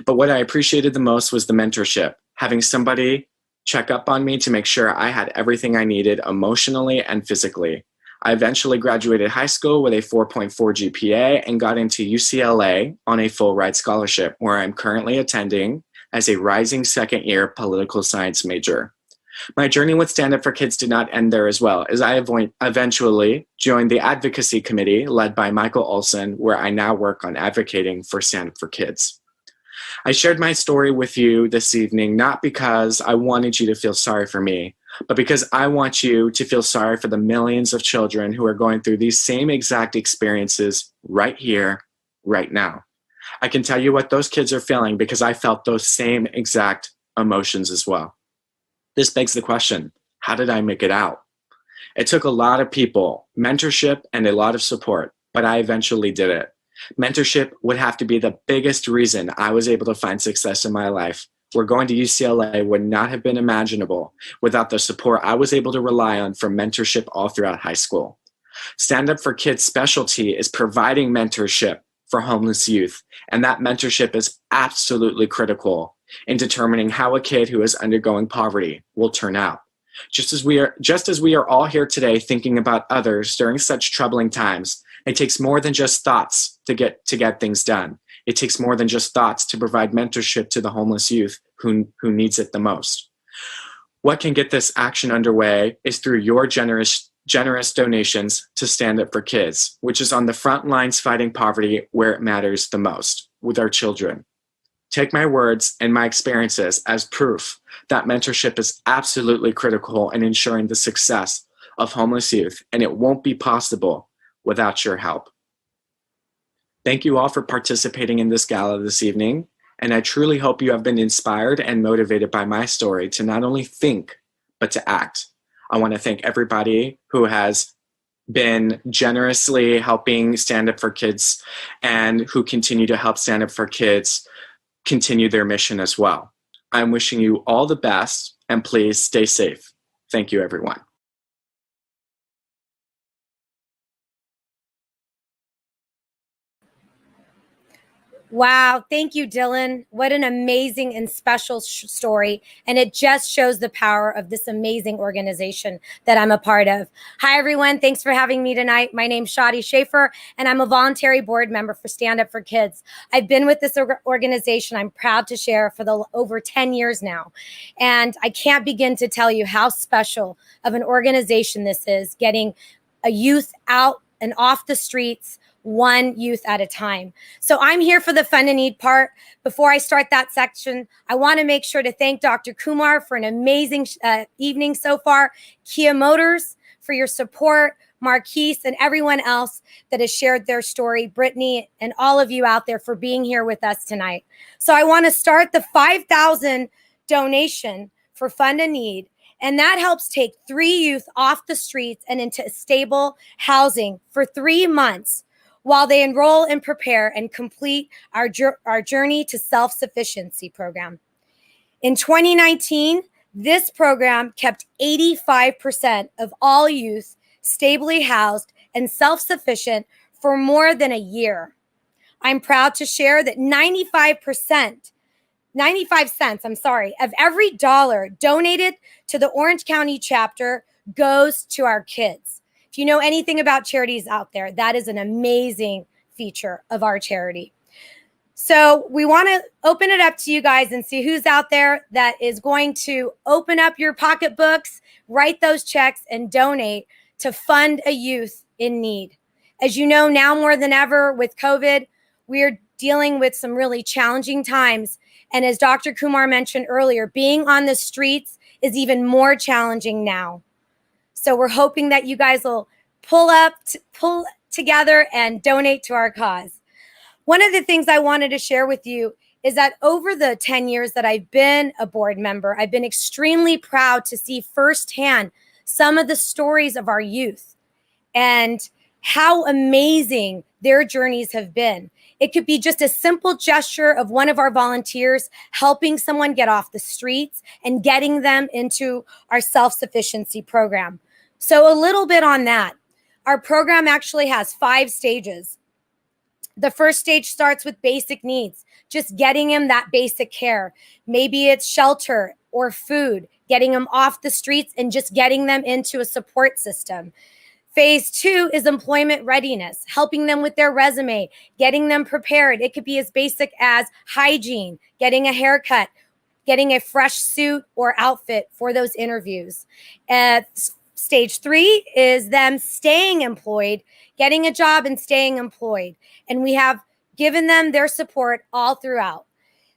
But what I appreciated the most was the mentorship, having somebody check up on me to make sure I had everything I needed emotionally and physically. I eventually graduated high school with a 4.4 GPA and got into UCLA on a full ride scholarship, where I'm currently attending as a rising second-year political science major. My journey with StandUp for Kids did not end there as well, as I eventually joined the advocacy committee led by Michael Olson, where I now work on advocating for StandUp for Kids. I shared my story with you this evening not because I wanted you to feel sorry for me, but because I want you to feel sorry for the millions of children who are going through these same exact experiences right here, right now. I can tell you what those kids are feeling because I felt those same exact emotions as well. This begs the question, how did I make it out? It took a lot of people, mentorship, and a lot of support, but I eventually did it. Mentorship would have to be the biggest reason I was able to find success in my life, where going to UCLA would not have been imaginable without the support I was able to rely on from mentorship all throughout high school. StandUp for Kids' specialty is providing mentorship for homeless youth, and that mentorship is absolutely critical in determining how a kid who is undergoing poverty will turn out. Just as we are all here today thinking about others during such troubling times, it takes more than just thoughts to get things done. It takes more than just thoughts to provide mentorship to the homeless youth who needs it the most. What can get this action underway is through your generous donations to Stand Up for Kids, which is on the front lines fighting poverty where it matters the most, with our children. Take my words and my experiences as proof that mentorship is absolutely critical in ensuring the success of homeless youth, and it won't be possible without your help. Thank you all for participating in this gala this evening, and I truly hope you have been inspired and motivated by my story to not only think, but to act. I want to thank everybody who has been generously helping Stand Up for Kids and who continue to help Stand Up for Kids continue their mission as well. I'm wishing you all the best, and please stay safe. Thank you, everyone. Wow. Thank you, Dylan. What an amazing and special story. And it just shows the power of this amazing organization that I'm a part of. Hi, everyone. Thanks for having me tonight. My name's Shadi Schaefer, and I'm a voluntary board member for Stand Up for Kids. I've been with this organization, I'm proud to share, for over 10 years now. And I can't begin to tell you how special of an organization this is, getting a youth out and off the streets, one youth at a time. So I'm here for the fund and need part. Before I start that section, I want to make sure to thank Dr. Kumar for an amazing evening so far, Kia Motors for your support, Marquise, and everyone else that has shared their story, Brittany, and all of you out there for being here with us tonight. So I want to start the 5,000 donation for fund and need. And that helps take 3 youth off the streets and into stable housing for 3 months, while they enroll and prepare and complete our Journey to Self-Sufficiency program. In 2019, this program kept 85% of all youth stably housed and self-sufficient for more than a year. I'm proud to share that 95 cents of every dollar donated to the Orange County chapter goes to our kids. If you know anything about charities out there, that is an amazing feature of our charity. So we want to open it up to you guys and see who's out there that is going to open up your pocketbooks, write those checks, and donate to fund a youth in need. As you know, now more than ever with COVID, we're dealing with some really challenging times. And as Dr. Kumar mentioned earlier, being on the streets is even more challenging now. So we're hoping that you guys will pull together and donate to our cause. One of the things I wanted to share with you is that over the 10 years that I've been a board member, I've been extremely proud to see firsthand some of the stories of our youth and how amazing their journeys have been. It could be just a simple gesture of one of our volunteers helping someone get off the streets and getting them into our self-sufficiency program. So a little bit on that. Our program actually has 5 stages. The first stage starts with basic needs, just getting them that basic care. Maybe it's shelter or food, getting them off the streets and just getting them into a support system. Phase 2 is employment readiness, helping them with their resume, getting them prepared. It could be as basic as hygiene, getting a haircut, getting a fresh suit or outfit for those interviews. Stage 3 is them staying employed, getting a job and staying employed. And we have given them their support all throughout.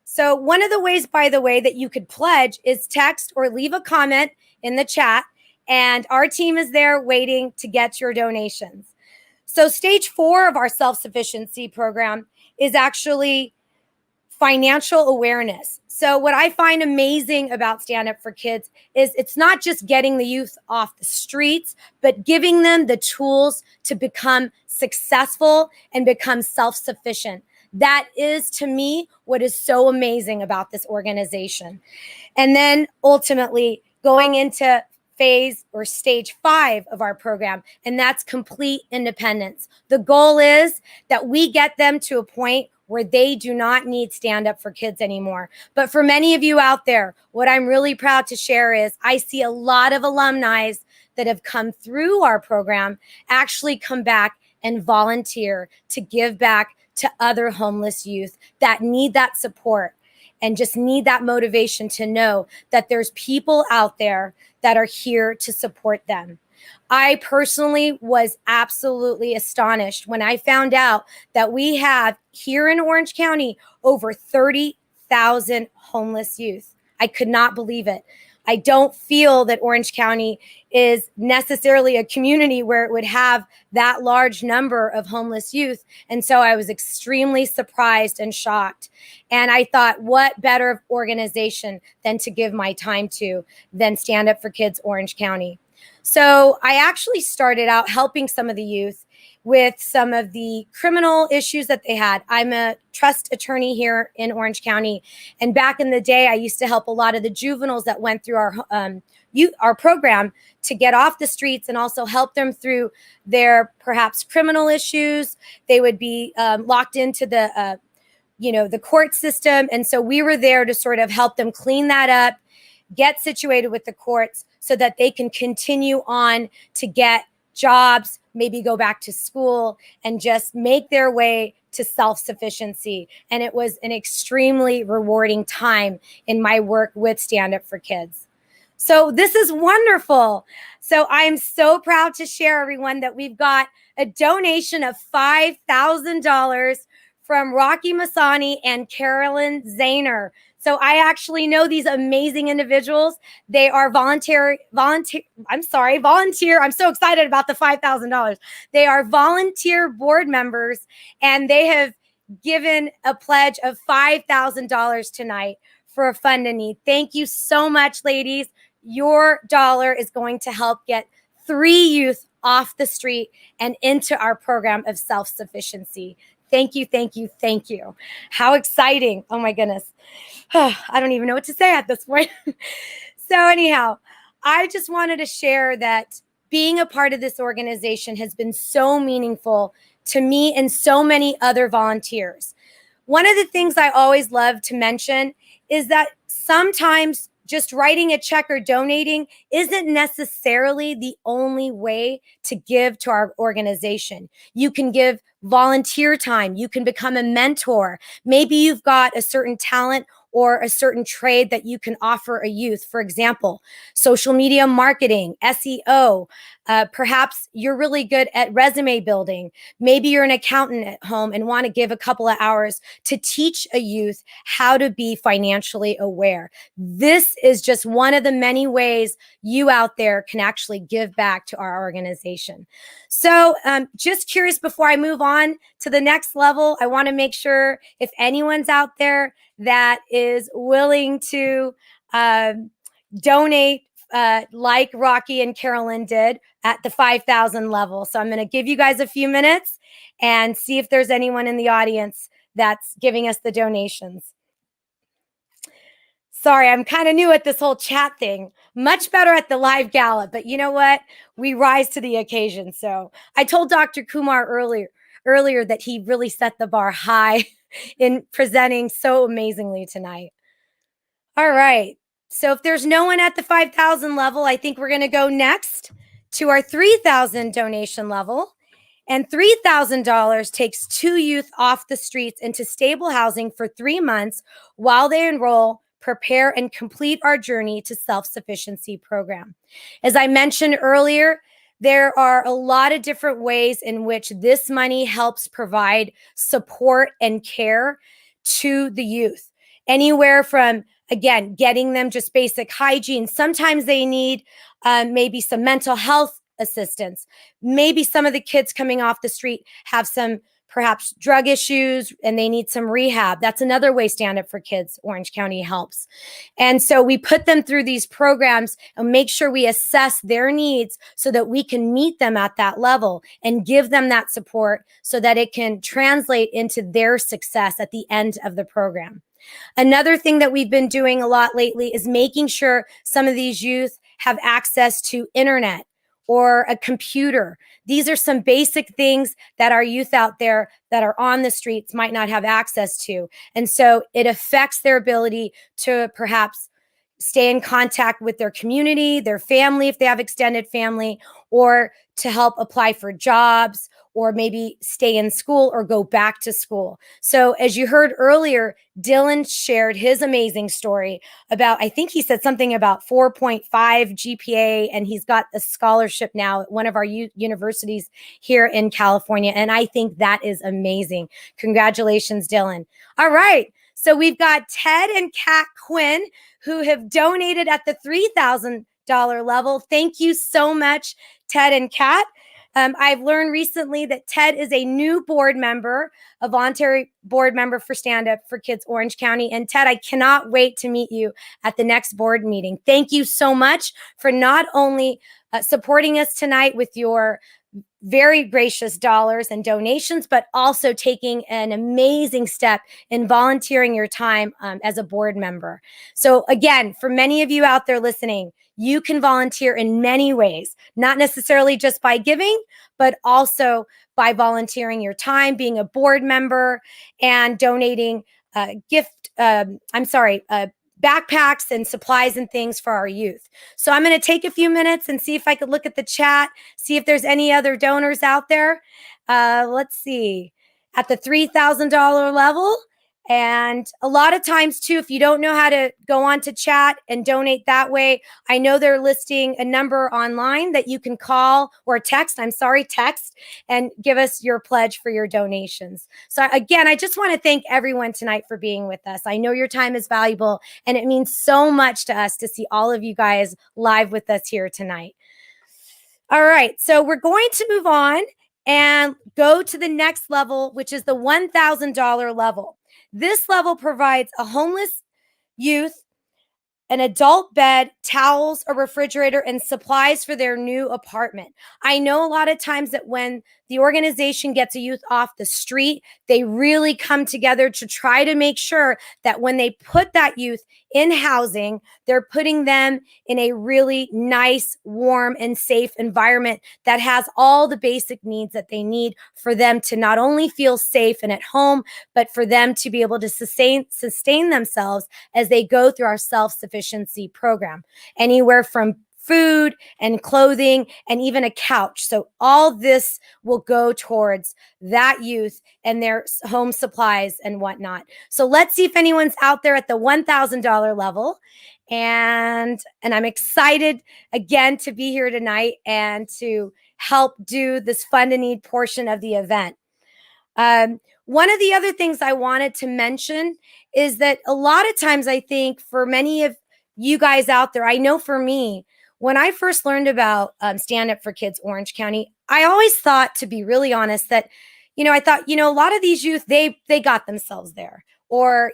So one of the ways, by the way, that you could pledge is text or leave a comment in the chat. And our team is there waiting to get your donations. So stage 4 of our self-sufficiency program is actually financial awareness. So what I find amazing about Stand Up for Kids is it's not just getting the youth off the streets, but giving them the tools to become successful and become self-sufficient. That is, to me, what is so amazing about this organization. And then ultimately going into phase or stage 5 of our program, and that's complete independence. The goal is that we get them to a point where they do not need Stand Up for Kids anymore. But for many of you out there, what I'm really proud to share is I see a lot of alumni that have come through our program actually come back and volunteer to give back to other homeless youth that need that support and just need that motivation to know that there's people out there that are here to support them. I personally was absolutely astonished when I found out that we have here in Orange County over 30,000 homeless youth. I could not believe it. I don't feel that Orange County is necessarily a community where it would have that large number of homeless youth. And so I was extremely surprised and shocked. And I thought, what better organization than to give my time to than Stand Up for Kids Orange County? So I actually started out helping some of the youth with some of the criminal issues that they had. I'm a trust attorney here in Orange County. And back in the day, I used to help a lot of the juveniles that went through our program to get off the streets and also help them through their perhaps criminal issues. They would be locked into the court system. And so we were there to sort of help them clean that up, get situated with the courts so that they can continue on to get jobs, maybe go back to school and just make their way to self-sufficiency. And it was an extremely rewarding time in my work with Stand Up for Kids. So this is wonderful. So I am so proud to share, everyone, that we've got a donation of $5,000 from Rocky Masani and Carolyn Zahner. So I actually know these amazing individuals. They are volunteer. I'm so excited about the $5,000. They are volunteer board members, and they have given a pledge of $5,000 tonight for a fund in need. Thank you so much, ladies. Your dollar is going to help get 3 youth off the street and into our program of self-sufficiency. Thank you, thank you, thank you. How exciting. Oh my goodness. I don't even know what to say at this point. So anyhow, I just wanted to share that being a part of this organization has been so meaningful to me and so many other volunteers. One of the things I always love to mention is that sometimes just writing a check or donating isn't necessarily the only way to give to our organization. You can give volunteer time. You can become a mentor. Maybe you've got a certain talent or a certain trade that you can offer a youth. For example, social media marketing, SEO. Perhaps you're really good at resume building. Maybe you're an accountant at home and want to give a couple of hours to teach a youth how to be financially aware. This is just one of the many ways you out there can actually give back to our organization. So just curious, before I move on to the next level, I want to make sure if anyone's out there that is willing to donate like Rocky and Carolyn did at the 5,000 level. So I'm going to give you guys a few minutes and see if there's anyone in the audience that's giving us the donations. Sorry, I'm kind of new at this whole chat thing. Much better at the live gala, but you know what? We rise to the occasion. So I told Dr. Kumar earlier that he really set the bar high in presenting so amazingly tonight. All right. So if there's no one at the 5,000 level, I think we're going to go next to our 3,000 donation level. And $3,000 takes 2 youth off the streets into stable housing for 3 months while they enroll, prepare, and complete our journey to self-sufficiency program. As I mentioned earlier, there are a lot of different ways in which this money helps provide support and care to the youth. Anywhere from, again, getting them just basic hygiene. Sometimes they need maybe some mental health assistance. Maybe some of the kids coming off the street have some perhaps drug issues and they need some rehab. That's another way Stand Up for Kids Orange County helps. And so we put them through these programs and make sure we assess their needs so that we can meet them at that level and give them that support so that it can translate into their success at the end of the program. Another thing that we've been doing a lot lately is making sure some of these youth have access to internet or a computer. These are some basic things that our youth out there that are on the streets might not have access to. And so it affects their ability to perhaps stay in contact with their community, their family, if they have extended family, or to help apply for jobs, or maybe stay in school or go back to school. So as you heard earlier, Dylan shared his amazing story about, I think he said something about 4.5 GPA, and he's got a scholarship now at one of our universities here in California. And I think that is amazing. Congratulations, Dylan. All right. So we've got Ted and Kat Quinn who have donated at the $3,000 level. Thank you so much, Ted and Kat. I've learned recently that Ted is a new board member, a voluntary board member for StandUp for Kids Orange County. And Ted, I cannot wait to meet you at the next board meeting. Thank you so much for not only supporting us tonight with your very gracious dollars and donations, but also taking an amazing step in volunteering your time as a board member. So again, for many of you out there listening, you can volunteer in many ways, not necessarily just by giving, but also by volunteering your time, being a board member, and donating backpacks and supplies and things for our youth. So I'm going to take a few minutes and see if I could look at the chat, see if there's any other donors out there. Let's see, at the $3,000 level. And a lot of times too, if you don't know how to go on to chat and donate that way, I know they're listing a number online that you can call or text and give us your pledge for your donations. So again, I just want to thank everyone tonight for being with us. I know your time is valuable, and it means so much to us to see all of you guys live with us here tonight. All right, so we're going to move on and go to the next level, which is the $1,000 level. This level provides a homeless youth an adult bed, towels, a refrigerator, and supplies for their new apartment. I know a lot of times that when the organization gets a youth off the street, they really come together to try to make sure that when they put that youth in housing, they're putting them in a really nice, warm, and safe environment that has all the basic needs that they need for them to not only feel safe and at home, but for them to be able to sustain themselves as they go through our self-sufficiency program. Anywhere from food and clothing and even a couch. So all this will go towards that youth and their home supplies and whatnot. So let's see if anyone's out there at the $1,000 level. And I'm excited again to be here tonight and to help do this fund and need portion of the event. One of the other things I wanted to mention is that a lot of times I think for many of you guys out there, I know for me, when I first learned about StandUp for Kids Orange County, I always thought, to be really honest, that, I thought, a lot of these youth, they got themselves there, or,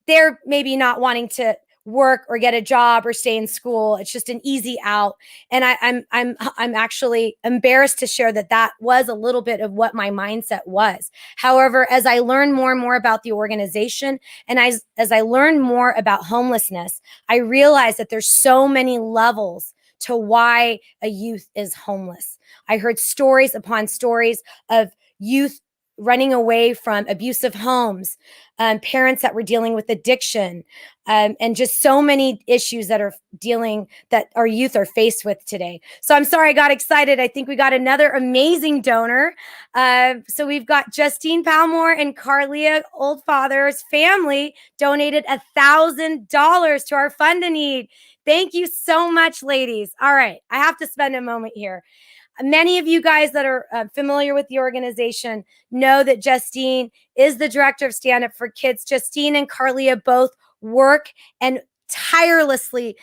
they're maybe not wanting to work or get a job or stay in school. It's just an easy out. And I'm actually embarrassed to share that was a little bit of what my mindset was. However, as I learned more and more about the organization, and as I learned more about homelessness, I realized that there's so many levels to why a youth is homeless. I heard stories upon stories of youth running away from abusive homes, parents that were dealing with addiction, and just so many issues that our youth are faced with today. So I'm sorry I got excited. I think we got another amazing donor. So we've got Justine Palmore and Carlia Oldfather's family donated $1,000 to our fund a need. Thank you so much, ladies. All right, I have to spend a moment here. Many of you guys that are familiar with the organization know that Justine is the director of StandUp for Kids. Justine and Carlia both work and tirelessly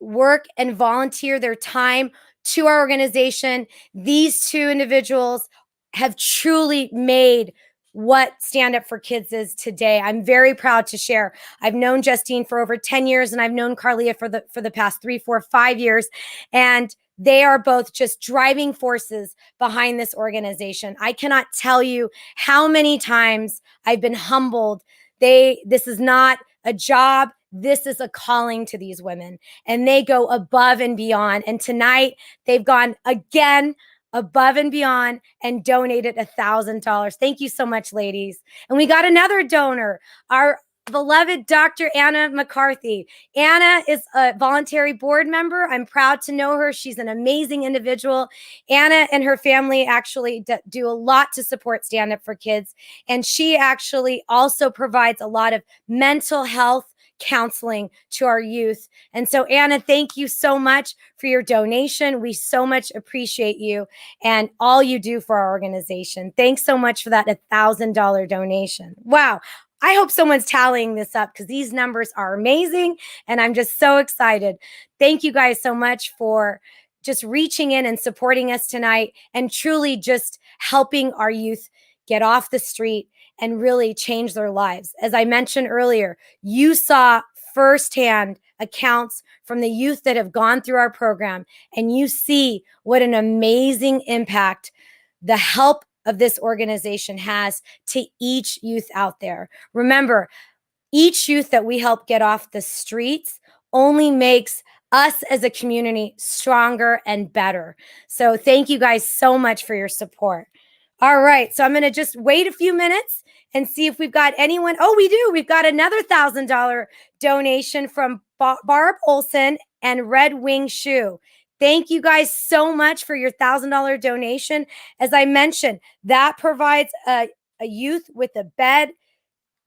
work and volunteer their time to our organization. These two individuals have truly made what StandUp for Kids is today. I'm very proud to share. I've known Justine for over 10 years, and I've known Carlia for the past 3, 4, 5 years. And they are both just driving forces behind this organization. I cannot tell you how many times I've been humbled This is not a job. This is a calling to these women, and they go above and beyond. And tonight they've gone again above and beyond and donated $1,000. Thank you so much, ladies. And we got another donor, our beloved Dr. Anna McCarthy. Anna is a voluntary board member. I'm proud to know her. She's an amazing individual. Anna and her family actually do a lot to support Stand Up for Kids. And she actually also provides a lot of mental health counseling to our youth. And so, Anna, thank you so much for your donation. We so much appreciate you and all you do for our organization. Thanks so much for that $1,000 donation. Wow. I hope someone's tallying this up because these numbers are amazing. And I'm just so excited. Thank you guys so much for just reaching in and supporting us tonight and truly just helping our youth get off the street and really change their lives. As I mentioned earlier, you saw firsthand accounts from the youth that have gone through our program, and you see what an amazing impact the help of this organization has to each youth out there. Remember, each youth that we help get off the streets only makes us as a community stronger and better. So thank you guys so much for your support. All right, so I'm going to just wait a few minutes and see if we've got anyone. Oh, we do. We've got another $1,000 donation from Barb Olson and Red Wing Shoe. Thank you guys so much for your $1,000 donation. As I mentioned, that provides a youth with a bed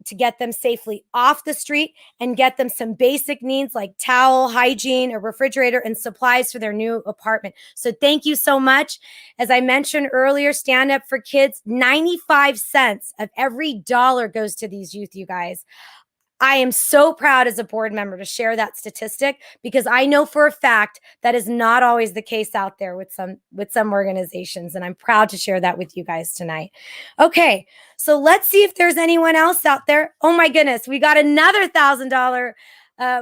to get them safely off the street and get them some basic needs like towel, hygiene, a refrigerator, and supplies for their new apartment. So thank you so much. As I mentioned earlier, Stand Up for Kids, 95 cents of every dollar goes to these youth, you guys. I am so proud as a board member to share that statistic because I know for a fact that is not always the case out there with some organizations, and I'm proud to share that with you guys tonight. Okay, so let's see if there's anyone else out there. Oh my goodness, we got another $1,000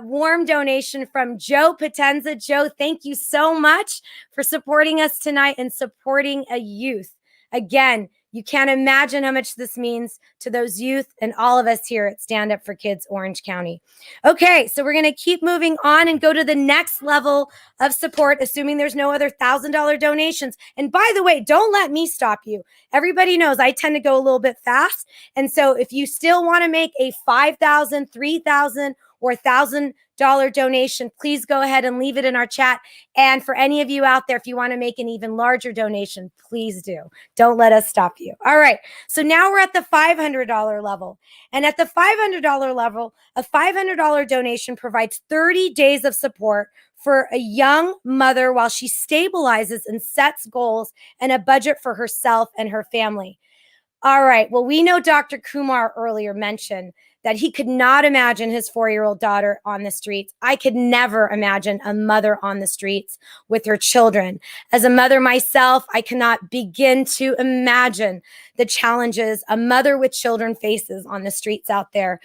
warm donation from Joe Potenza. Joe, thank you so much for supporting us tonight and supporting a youth. Again, you can't imagine how much this means to those youth and all of us here at Stand Up for Kids Orange County. Okay, so we're going to keep moving on and go to the next level of support, assuming there's no other $1,000 donations. And by the way, don't let me stop you. Everybody knows I tend to go a little bit fast. And so if you still want to make a $5,000, $3,000, or $1,000 donation, please go ahead and leave it in our chat. And for any of you out there, if you want to make an even larger donation, please do. Don't let us stop you. All right. So now we're at the $500 level. And at the $500 level, a $500 donation provides 30 days of support for a young mother while she stabilizes and sets goals and a budget for herself and her family. All right. Well, we know Dr. Kumar earlier mentioned that he could not imagine his 4-year-old daughter on the streets. I could never imagine a mother on the streets with her children. As a mother myself, I cannot begin to imagine the challenges a mother with children faces on the streets out there,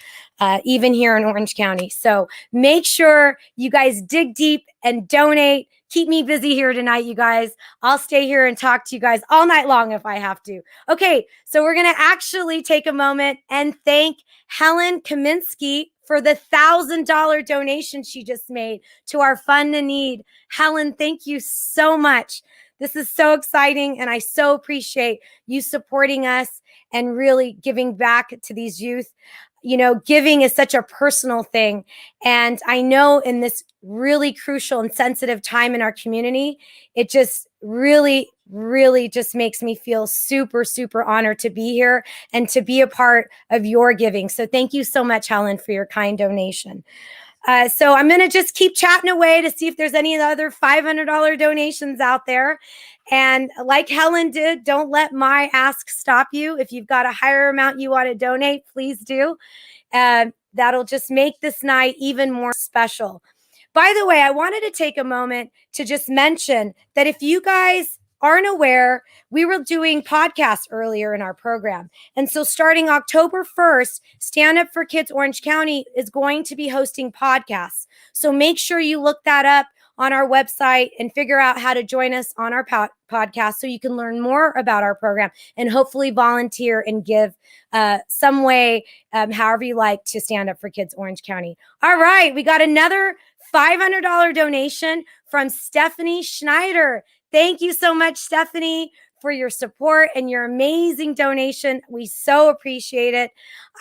even here in Orange County. So make sure you guys dig deep and donate. Keep me busy here tonight, you guys. I'll stay here and talk to you guys all night long if I have to. Okay, so we're going to actually take a moment and thank Helen Kaminsky for the $1,000 donation she just made to our Fund a Need. Helen, thank you so much. This is so exciting, and I so appreciate you supporting us and really giving back to these youth. You know, giving is such a personal thing. And I know in this really crucial and sensitive time in our community, it just really just makes me feel super, super honored to be here and to be a part of your giving. So thank you so much, Helen, for your kind donation. So I'm going to just keep chatting away to see if there's any other $500 donations out there. And like Helen did, don't let my ask stop you. If you've got a higher amount you want to donate, please do. That'll just make this night even more special. By the way, I wanted to take a moment to just mention that if you guys aren't aware, we were doing podcasts earlier in our program. And so starting October 1st, Stand Up for Kids Orange County is going to be hosting podcasts. So make sure you look that up on our website and figure out how to join us on our podcast so you can learn more about our program and hopefully volunteer and give some way, however you like, to Stand Up for Kids Orange County. All right, we got another $500 donation from Stephanie Schneider. Thank you so much, Stephanie, for your support and your amazing donation. We so appreciate it.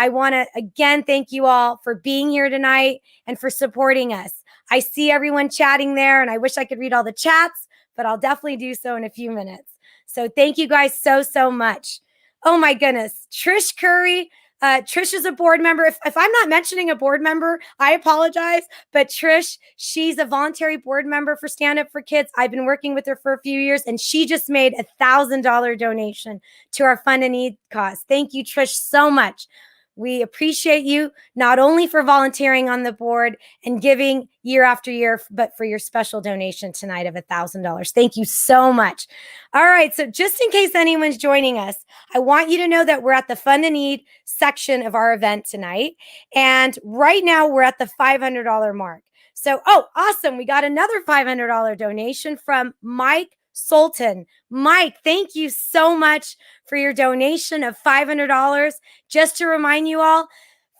I want to again thank you all for being here tonight and for supporting us. I see everyone chatting there, and I wish I could read all the chats, but I'll definitely do so in a few minutes. So thank you guys so much. Oh my goodness. Trish Curry. Trish is a board member. If I'm not mentioning a board member, I apologize. But Trish, she's a voluntary board member for Stand Up for Kids. I've been working with her for a few years, and she just made a $1,000 donation to our Fund a Need cause. Thank you, Trish, so much. We appreciate you not only for volunteering on the board and giving year after year, but for your special donation tonight of $1,000. Thank you so much. All right. So just in case anyone's joining us, I want you to know that we're at the Fund a Need section of our event tonight. And right now we're at the $500 mark. So, oh, awesome. We got another $500 donation from Mike Sultan. Mike, thank you so much for your donation of $500. Just to remind you all,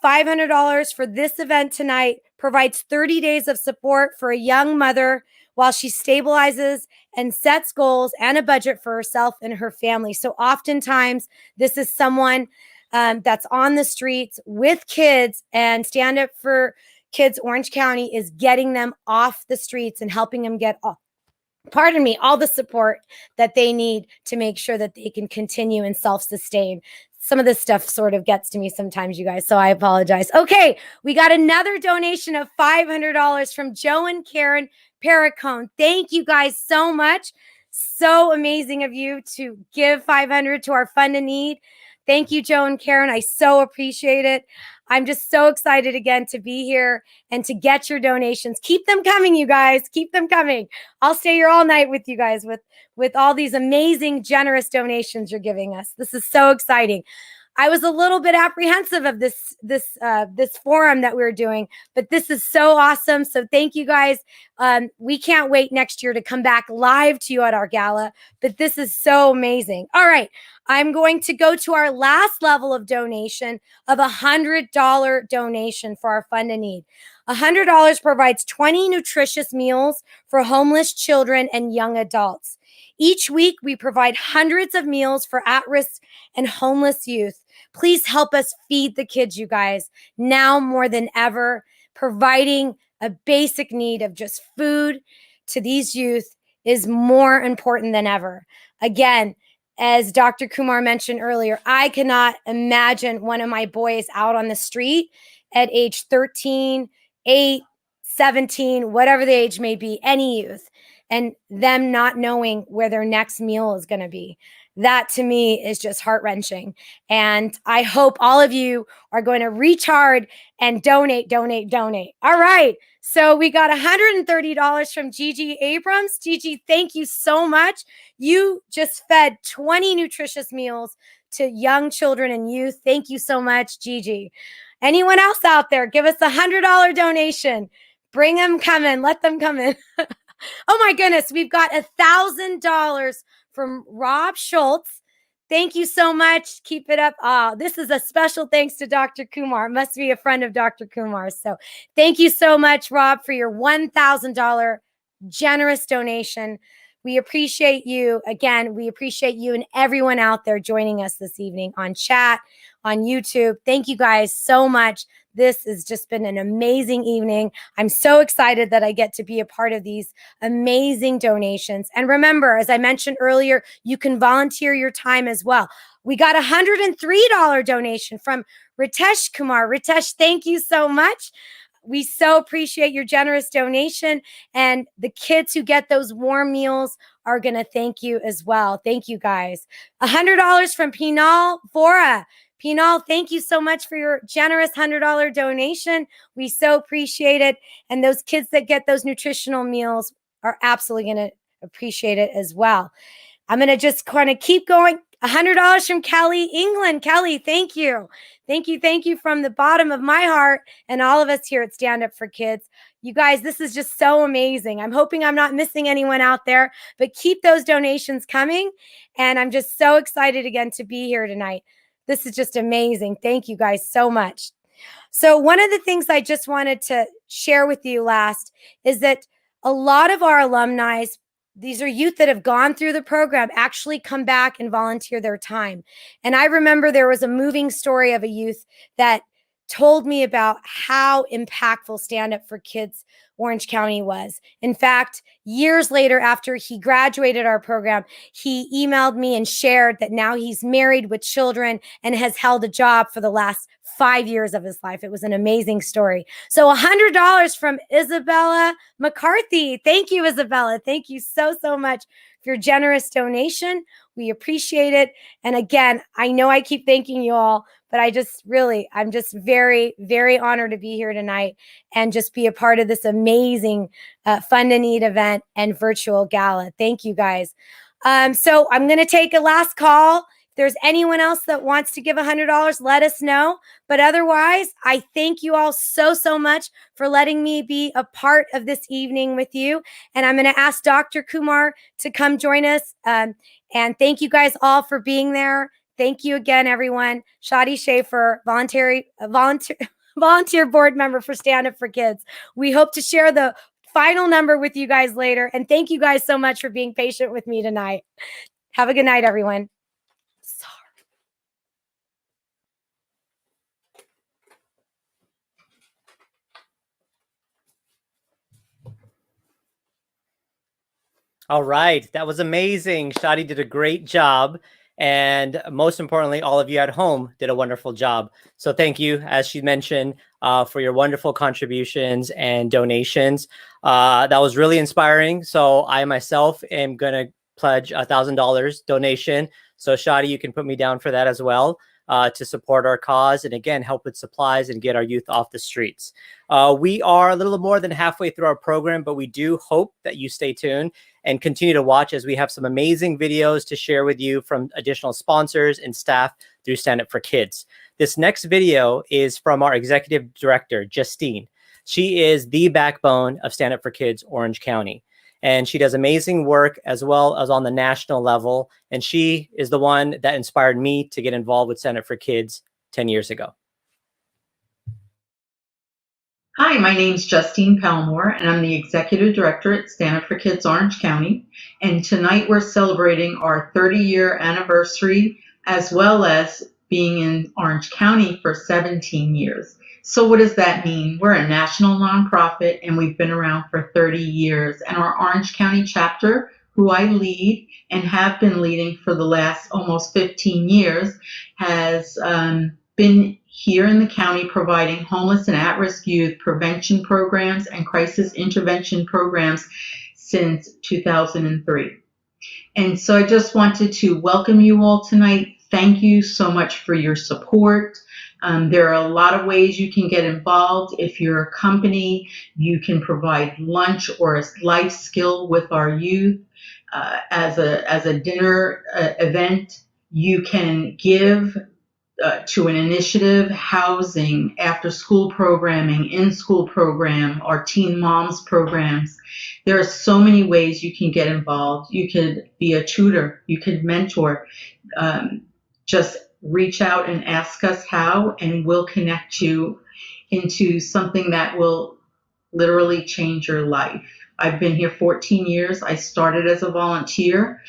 $500 for this event tonight provides 30 days of support for a young mother while she stabilizes and sets goals and a budget for herself and her family. So oftentimes, this is someone that's on the streets with kids, and Stand Up for Kids Orange County is getting them off the streets and helping them get off. All the support that they need to make sure that they can continue and self-sustain. Some of this stuff sort of gets to me sometimes, you guys, so I apologize. Okay, we got another donation of $500 from Joe and Karen Perricone. Thank you guys so much. So amazing of you to give $500 to our Fund a Need. Thank you, Joe and Karen. I so appreciate it. I'm just so excited again to be here and to get your donations. Keep them coming, you guys. Keep them coming. I'll stay here all night with you guys with all these amazing, generous donations you're giving us. This is so exciting. I was a little bit apprehensive of this forum that we were doing, but this is so awesome. So thank you guys. We can't wait next year to come back live to you at our gala, but this is so amazing. All right. I'm going to go to our last level of donation of $100 donation for our Fund a Need. $100 provides 20 nutritious meals for homeless children and young adults. Each week, we provide hundreds of meals for at-risk and homeless youth. Please help us feed the kids, you guys. Now more than ever, providing a basic need of just food to these youth is more important than ever. Again, as Dr. Kumar mentioned earlier, I cannot imagine one of my boys out on the street at age 13, 8, 17, whatever the age may be, any youth, and them not knowing where their next meal is going to be. That to me is just heart-wrenching. And I hope all of you are going to reach hard and donate. All right. So we got $130 from Gigi Abrams. Gigi, thank you so much. You just fed 20 nutritious meals to young children and youth. Thank you so much, Gigi. Anyone else out there, give us a $100 donation. Bring them coming. Let them come in. Oh my goodness. We've got $1,000 from Rob Schultz. Thank you so much. Keep it up. This is a special thanks to Dr. Kumar. Must be a friend of Dr. Kumar. So thank you so much, Rob, for your $1,000 generous donation. We appreciate you. Again, we appreciate you and everyone out there joining us this evening on chat, on YouTube. Thank you guys so much. This has just been an amazing evening. I'm so excited that I get to be a part of these amazing donations. And remember, as I mentioned earlier, you can volunteer your time as well. We got a $103 donation from Ritesh Kumar. Ritesh, thank you so much. We so appreciate your generous donation, and the kids who get those warm meals are going to thank you as well. Thank you, guys. $100 from Pinal Vora. Pinal, thank you so much for your generous $100 donation. We so appreciate it. And those kids that get those nutritional meals are absolutely going to appreciate it as well. I'm going to just kind of keep going. $100 from Kelly, England. Kelly, thank you. Thank you from the bottom of my heart and all of us here at Stand Up for Kids. You guys, this is just so amazing. I'm hoping I'm not missing anyone out there, but keep those donations coming. And I'm just so excited again to be here tonight. This is just amazing. Thank you guys so much. So one of the things I just wanted to share with you last is that a lot of our alumni, these are youth that have gone through the program, actually come back and volunteer their time. And I remember there was a moving story of a youth that told me about how impactful Stand Up for Kids Orange County was. In fact, years later, after he graduated our program, he emailed me and shared that now he's married with children and has held a job for the last 5 years of his life. It was an amazing story. So $100 from Isabella McCarthy. Thank you, Isabella. Thank you so much for your generous donation. We appreciate it. And again, I know I keep thanking you all, but I'm just very, very honored to be here tonight and just be a part of this amazing Fun to Need event and virtual gala. Thank you guys. So I'm going to take a last call. If there's anyone else that wants to give $100, let us know. But otherwise, I thank you all so much for letting me be a part of this evening with you. And I'm going to ask Dr. Kumar to come join us. And thank you guys all for being there. Thank you again, everyone. Shadi Schaefer, volunteer board member for Stand Up for Kids. We hope to share the final number with you guys later. And thank you guys so much for being patient with me tonight. Have a good night, everyone. All right. That was amazing. Shadi did a great job. And most importantly, all of you at home did a wonderful job. So thank you, as she mentioned, for your wonderful contributions and donations. That was really inspiring. So I myself am going to pledge $1,000 donation. So Shadi, you can put me down for that as well. To support our cause and again, help with supplies and get our youth off the streets. We are a little more than halfway through our program, but we do hope that you stay tuned and continue to watch as we have some amazing videos to share with you from additional sponsors and staff through Stand Up for Kids. This next video is from our executive director, Justine. She is the backbone of Stand Up for Kids Orange County. And she does amazing work as well as on the national level. And she is the one that inspired me to get involved with Stand Up for Kids 10 years ago. Hi, my name's Justine Palmore, and I'm the Executive Director at Stand Up for Kids Orange County. And tonight we're celebrating our 30-year anniversary, as well as being in Orange County for 17 years. So what does that mean? We're a national nonprofit, and we've been around for 30 years. And our Orange County chapter, who I lead and have been leading for the last almost 15 years, has been here in the county providing homeless and at-risk youth prevention programs and crisis intervention programs since 2003. And so I just wanted to welcome you all tonight. Thank you so much for your support. There are a lot of ways you can get involved. If you're a company, you can provide lunch or a life skill with our youth as a dinner event. You can give to an initiative, housing, after-school programming, in-school program, our Teen Moms programs. There are so many ways you can get involved. You could be a tutor. You could mentor. Just reach out and ask us how, and we'll connect you into something that will literally change your life. I've been here 14 years. I started as a volunteer.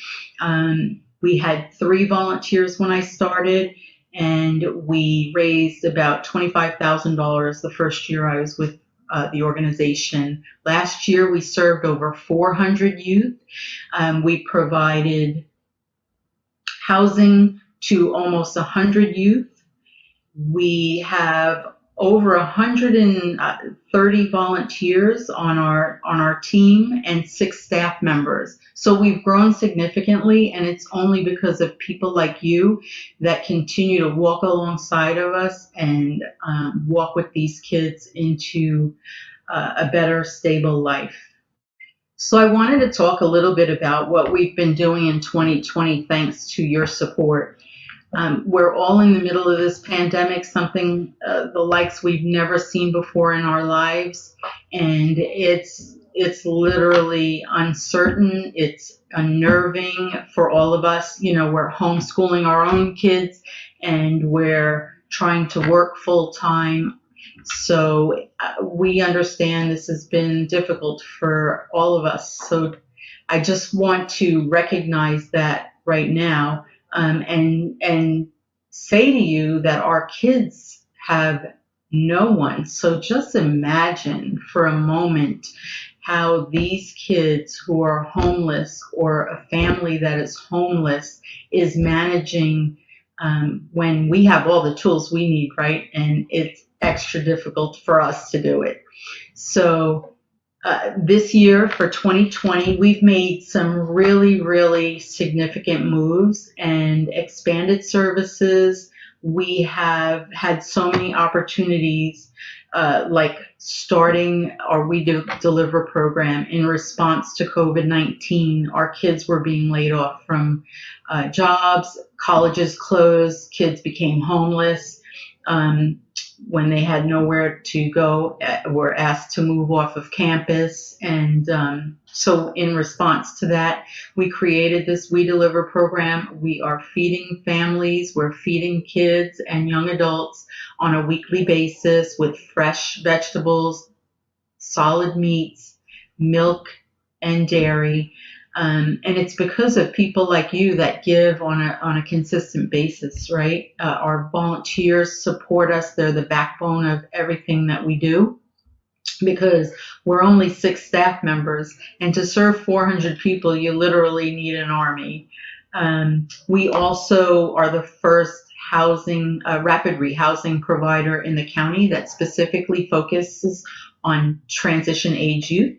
We had 3 volunteers when I started, and we raised about $25,000 the first year I was with the organization. Last year, we served over 400 youth. We provided housing to almost 100 youth. We have over 130 volunteers on our team and 6 staff members. So we've grown significantly, and it's only because of people like you that continue to walk alongside of us and walk with these kids into a better, stable life. So I wanted to talk a little bit about what we've been doing in 2020 thanks to your support. We're all in the middle of this pandemic, something the likes we've never seen before in our lives, and it's literally uncertain. It's unnerving for all of us. You know, we're homeschooling our own kids, and we're trying to work full time. So we understand this has been difficult for all of us. So I just want to recognize that right now, and say to you that our kids have no one. So just imagine for a moment how these kids who are homeless or a family that is homeless is managing when we have all the tools we need, right? And it's extra difficult for us to do it. So this year for 2020, we've made some really, really significant moves and expanded services. We have had so many opportunities, like starting our We Deliver program in response to COVID-19. Our kids were being laid off from jobs, colleges closed, kids became homeless. When they had nowhere to go, were asked to move off of campus. And so in response to that, we created this We Deliver program. We are feeding families, we're feeding kids and young adults on a weekly basis with fresh vegetables, solid meats, milk, and dairy. And it's because of people like you that give on a consistent basis, right? Our volunteers support us. They're the backbone of everything that we do, because we're only 6 staff members, and to serve 400 people, you literally need an army. We also are the first rapid rehousing provider in the county that specifically focuses on transition age youth.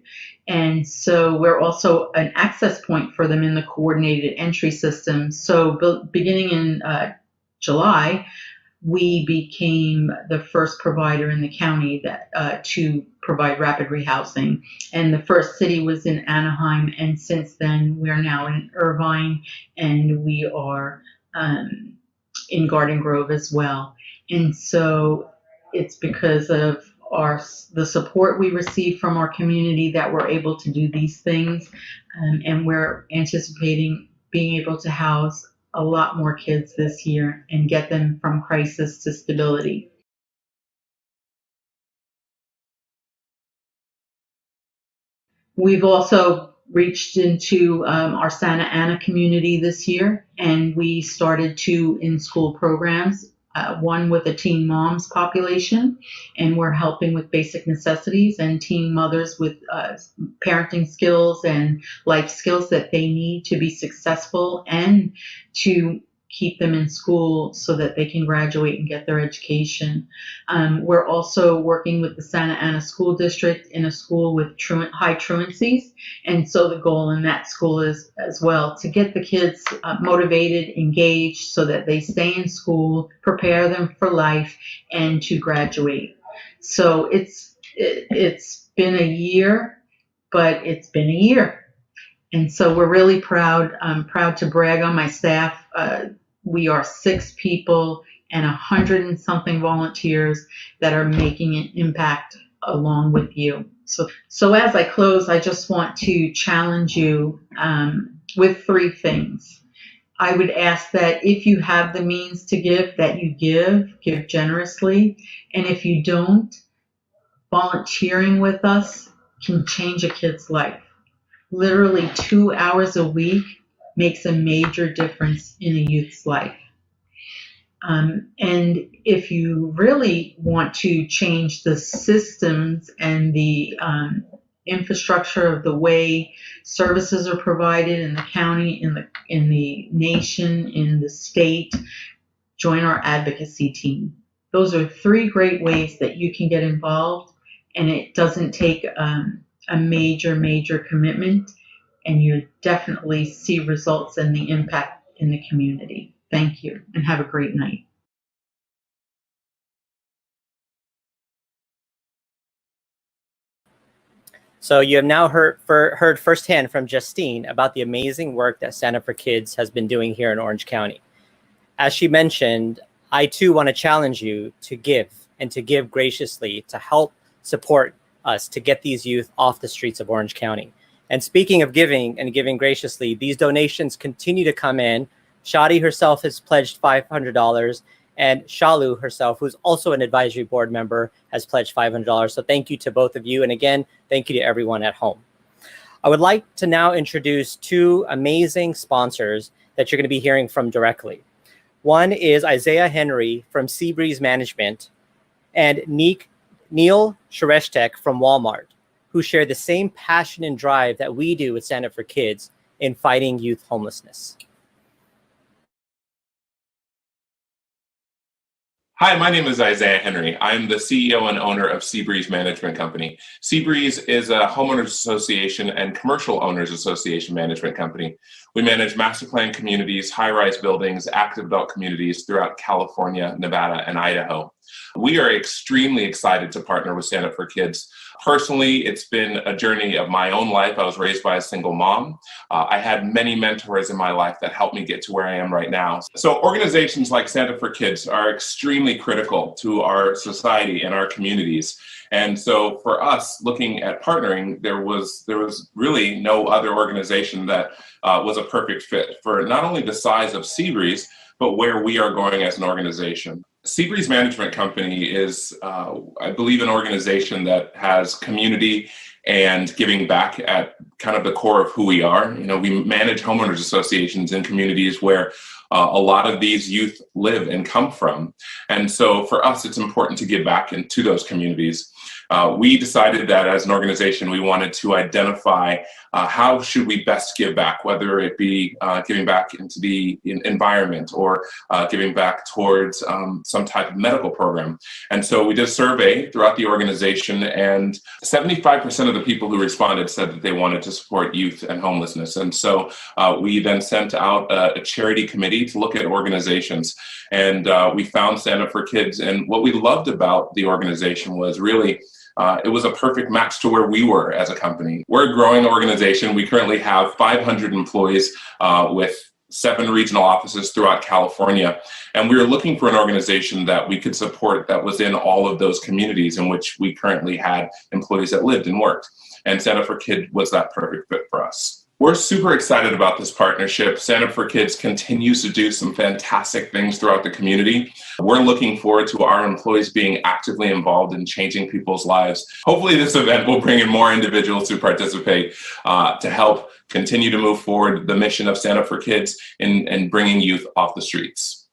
And so we're also an access point for them in the coordinated entry system. So beginning in July, we became the first provider in the county that to provide rapid rehousing. And the first city was in Anaheim, and since then we are now in Irvine, and we are in Garden Grove as well. And so it's because of the support we receive from our community that we're able to do these things, and we're anticipating being able to house a lot more kids this year and get them from crisis to stability. We've also reached into our Santa Ana community this year, and we started 2 in-school programs, one with a teen moms population, and we're helping with basic necessities and teen mothers with parenting skills and life skills that they need to be successful and to keep them in school so that they can graduate and get their education. We're also working with the Santa Ana School District in a school with high truancies. And so the goal in that school is as well to get the kids motivated, engaged, so that they stay in school, prepare them for life, and to graduate. So it's been a year, but it's been a year. And so we're really proud. I'm proud to brag on my staff. We are 6 people and 100 and something volunteers that are making an impact along with you. So as I close, I just want to challenge you with 3 things. I would ask that if you have the means to give, that you give generously. And if you don't, volunteering with us can change a kid's life. Literally 2 hours a week makes a major difference in a youth's life. And if you really want to change the systems and the infrastructure of the way services are provided in the county, in the nation, in the state, join our advocacy team. Those are 3 great ways that you can get involved, and it doesn't take a major commitment, and you definitely see results and the impact in the community. Thank you, and have a great night. So you have now heard firsthand from Justine about the amazing work that Stand Up for Kids has been doing here in Orange County. As she mentioned, I too want to challenge you to give, and to give graciously, to help support us to get these youth off the streets of Orange County. And speaking of giving and giving graciously, these donations continue to come in. Shadi herself has pledged $500, and Shalu herself, who's also an advisory board member, has pledged $500. So thank you to both of you. And again, thank you to everyone at home. I would like to now introduce two amazing sponsors that you're going to be hearing from directly. One is Isaiah Henry from Seabreeze Management and Neil Shareshtek from Walmart, who share the same passion and drive that we do with Stand Up for Kids in fighting youth homelessness. Hi, my name is Isaiah Henry. I'm the CEO and owner of Seabreeze Management Company. Seabreeze is a homeowners association and commercial owners association management company. We manage master plan communities, high-rise buildings, active adult communities throughout California, Nevada, and Idaho. We are extremely excited to partner with Stand Up for Kids. Personally, it's been a journey of my own life. I was raised by a single mom. I had many mentors in my life that helped me get to where I am right now. So organizations like Stand Up for Kids are extremely critical to our society and our communities. And so for us, looking at partnering, there was really no other organization that was a perfect fit for not only the size of Seabreeze, but where we are going as an organization. Seabreeze Management Company is, I believe, an organization that has community and giving back at kind of the core of who we are. You know, we manage homeowners associations in communities where a lot of these youth live and come from. And so for us, it's important to give back into those communities. We decided that as an organization, we wanted to identify how should we best give back, whether it be giving back into the environment or giving back towards some type of medical program. And so we did a survey throughout the organization, and 75% of the people who responded said that they wanted to support youth and homelessness. And so we then sent out a charity committee to look at organizations, and we found Stand Up for Kids. And what we loved about the organization was really it was a perfect match to where we were as a company. We're a growing organization. We currently have 500 employees with 7 regional offices throughout California. And we were looking for an organization that we could support that was in all of those communities in which we currently had employees that lived and worked. And Stand Up for Kids was that perfect fit for us. We're super excited about this partnership. Stand Up for Kids continues to do some fantastic things throughout the community. We're looking forward to our employees being actively involved in changing people's lives. Hopefully this event will bring in more individuals to participate to help continue to move forward the mission of Stand Up for Kids in bringing youth off the streets.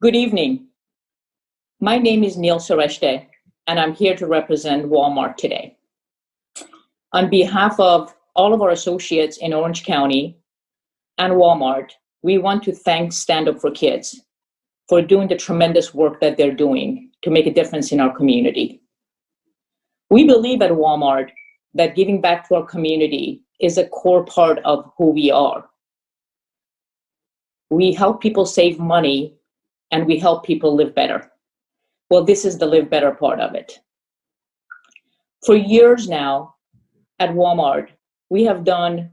Good evening. My name is Neil Sareshte, and I'm here to represent Walmart today. On behalf of all of our associates in Orange County and Walmart, we want to thank Stand Up for Kids for doing the tremendous work that they're doing to make a difference in our community. We believe at Walmart that giving back to our community is a core part of who we are. We help people save money, and we help people live better. Well, this is the live better part of it. For years now at Walmart, we have done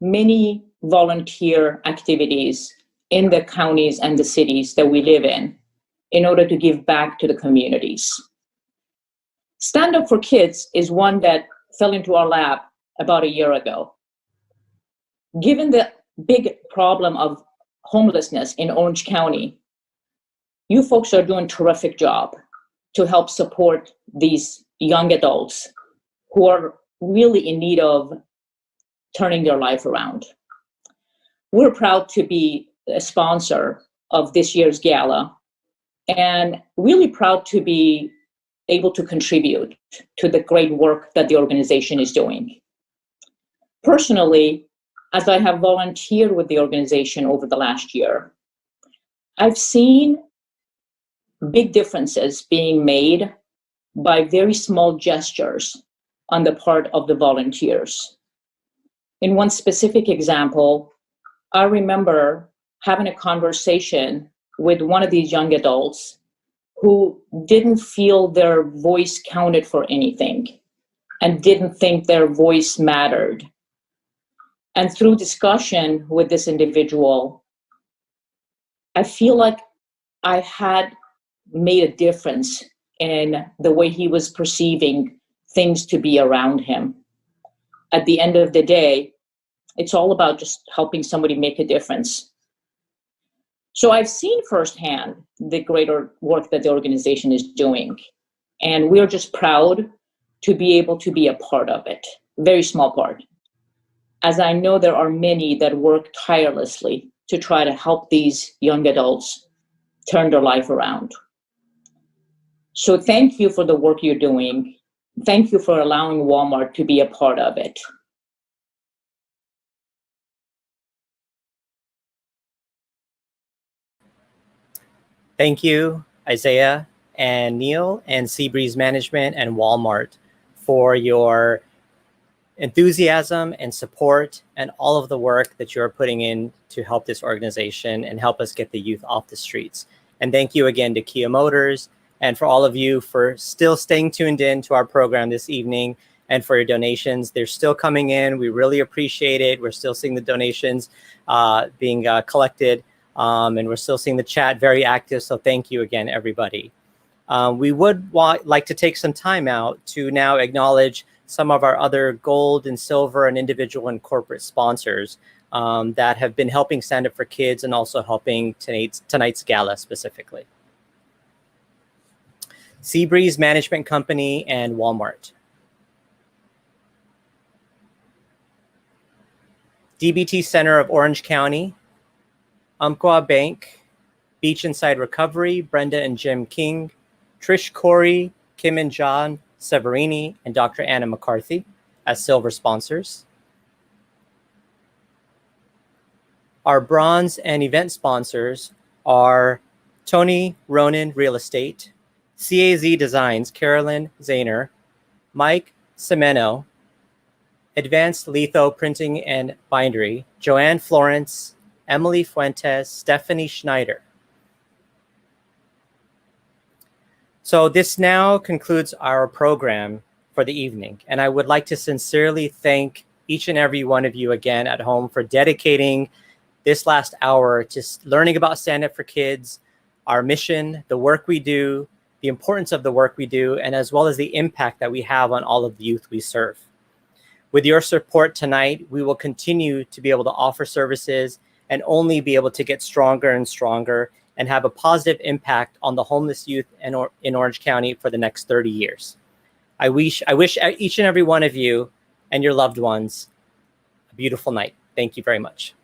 many volunteer activities in the counties and the cities that we live in order to give back to the communities. Stand Up for Kids is one that fell into our lap about a year ago. Given the big problem of homelessness in Orange County, you folks are doing a terrific job to help support these young adults who are really in need of turning their life around. We're proud to be a sponsor of this year's gala and really proud to be able to contribute to the great work that the organization is doing. Personally, as I have volunteered with the organization over the last year, I've seen big differences being made by very small gestures on the part of the volunteers. In one specific example, I remember having a conversation with one of these young adults who didn't feel their voice counted for anything and didn't think their voice mattered. And through discussion with this individual, I feel like I had made a difference in the way he was perceiving things to be around him. At the end of the day, it's all about just helping somebody make a difference. So I've seen firsthand the greater work that the organization is doing, and we're just proud to be able to be a part of it, very small part. As I know there are many that work tirelessly to try to help these young adults turn their life around. So thank you for the work you're doing. Thank you for allowing Walmart to be a part of it. Thank you, Isaiah and Neil and Seabreeze Management and Walmart for your enthusiasm and support and all of the work that you're putting in to help this organization and help us get the youth off the streets. And thank you again to Kia Motors and for all of you for still staying tuned in to our program this evening and for your donations. They're still coming in. We really appreciate it. We're still seeing the donations being collected. And we're still seeing the chat very active. So thank you again, everybody. We would like to take some time out to now acknowledge some of our other gold and silver and individual and corporate sponsors that have been helping Stand Up for Kids and also helping tonight's gala specifically. Seabreeze Management Company and Walmart. DBT Center of Orange County, Umpqua Bank, Beach Inside Recovery, Brenda and Jim King, Trish Corey, Kim and John Severini, and Dr. Anna McCarthy as silver sponsors. Our bronze and event sponsors are Tony Ronan Real Estate, CAZ Designs, Carolyn Zahner, Mike Semeno, Advanced Litho Printing and Bindery, Joanne Florence, Emily Fuentes, Stephanie Schneider. So this now concludes our program for the evening. And I would like to sincerely thank each and every one of you again at home for dedicating this last hour to learning about Stand Up for Kids, our mission, the work we do, the importance of the work we do, and as well as the impact that we have on all of the youth we serve. With your support tonight, we will continue to be able to offer services and only be able to get stronger and stronger and have a positive impact on the homeless youth in Orange County for the next 30 years. I wish each and every one of you and your loved ones a beautiful night. Thank you very much.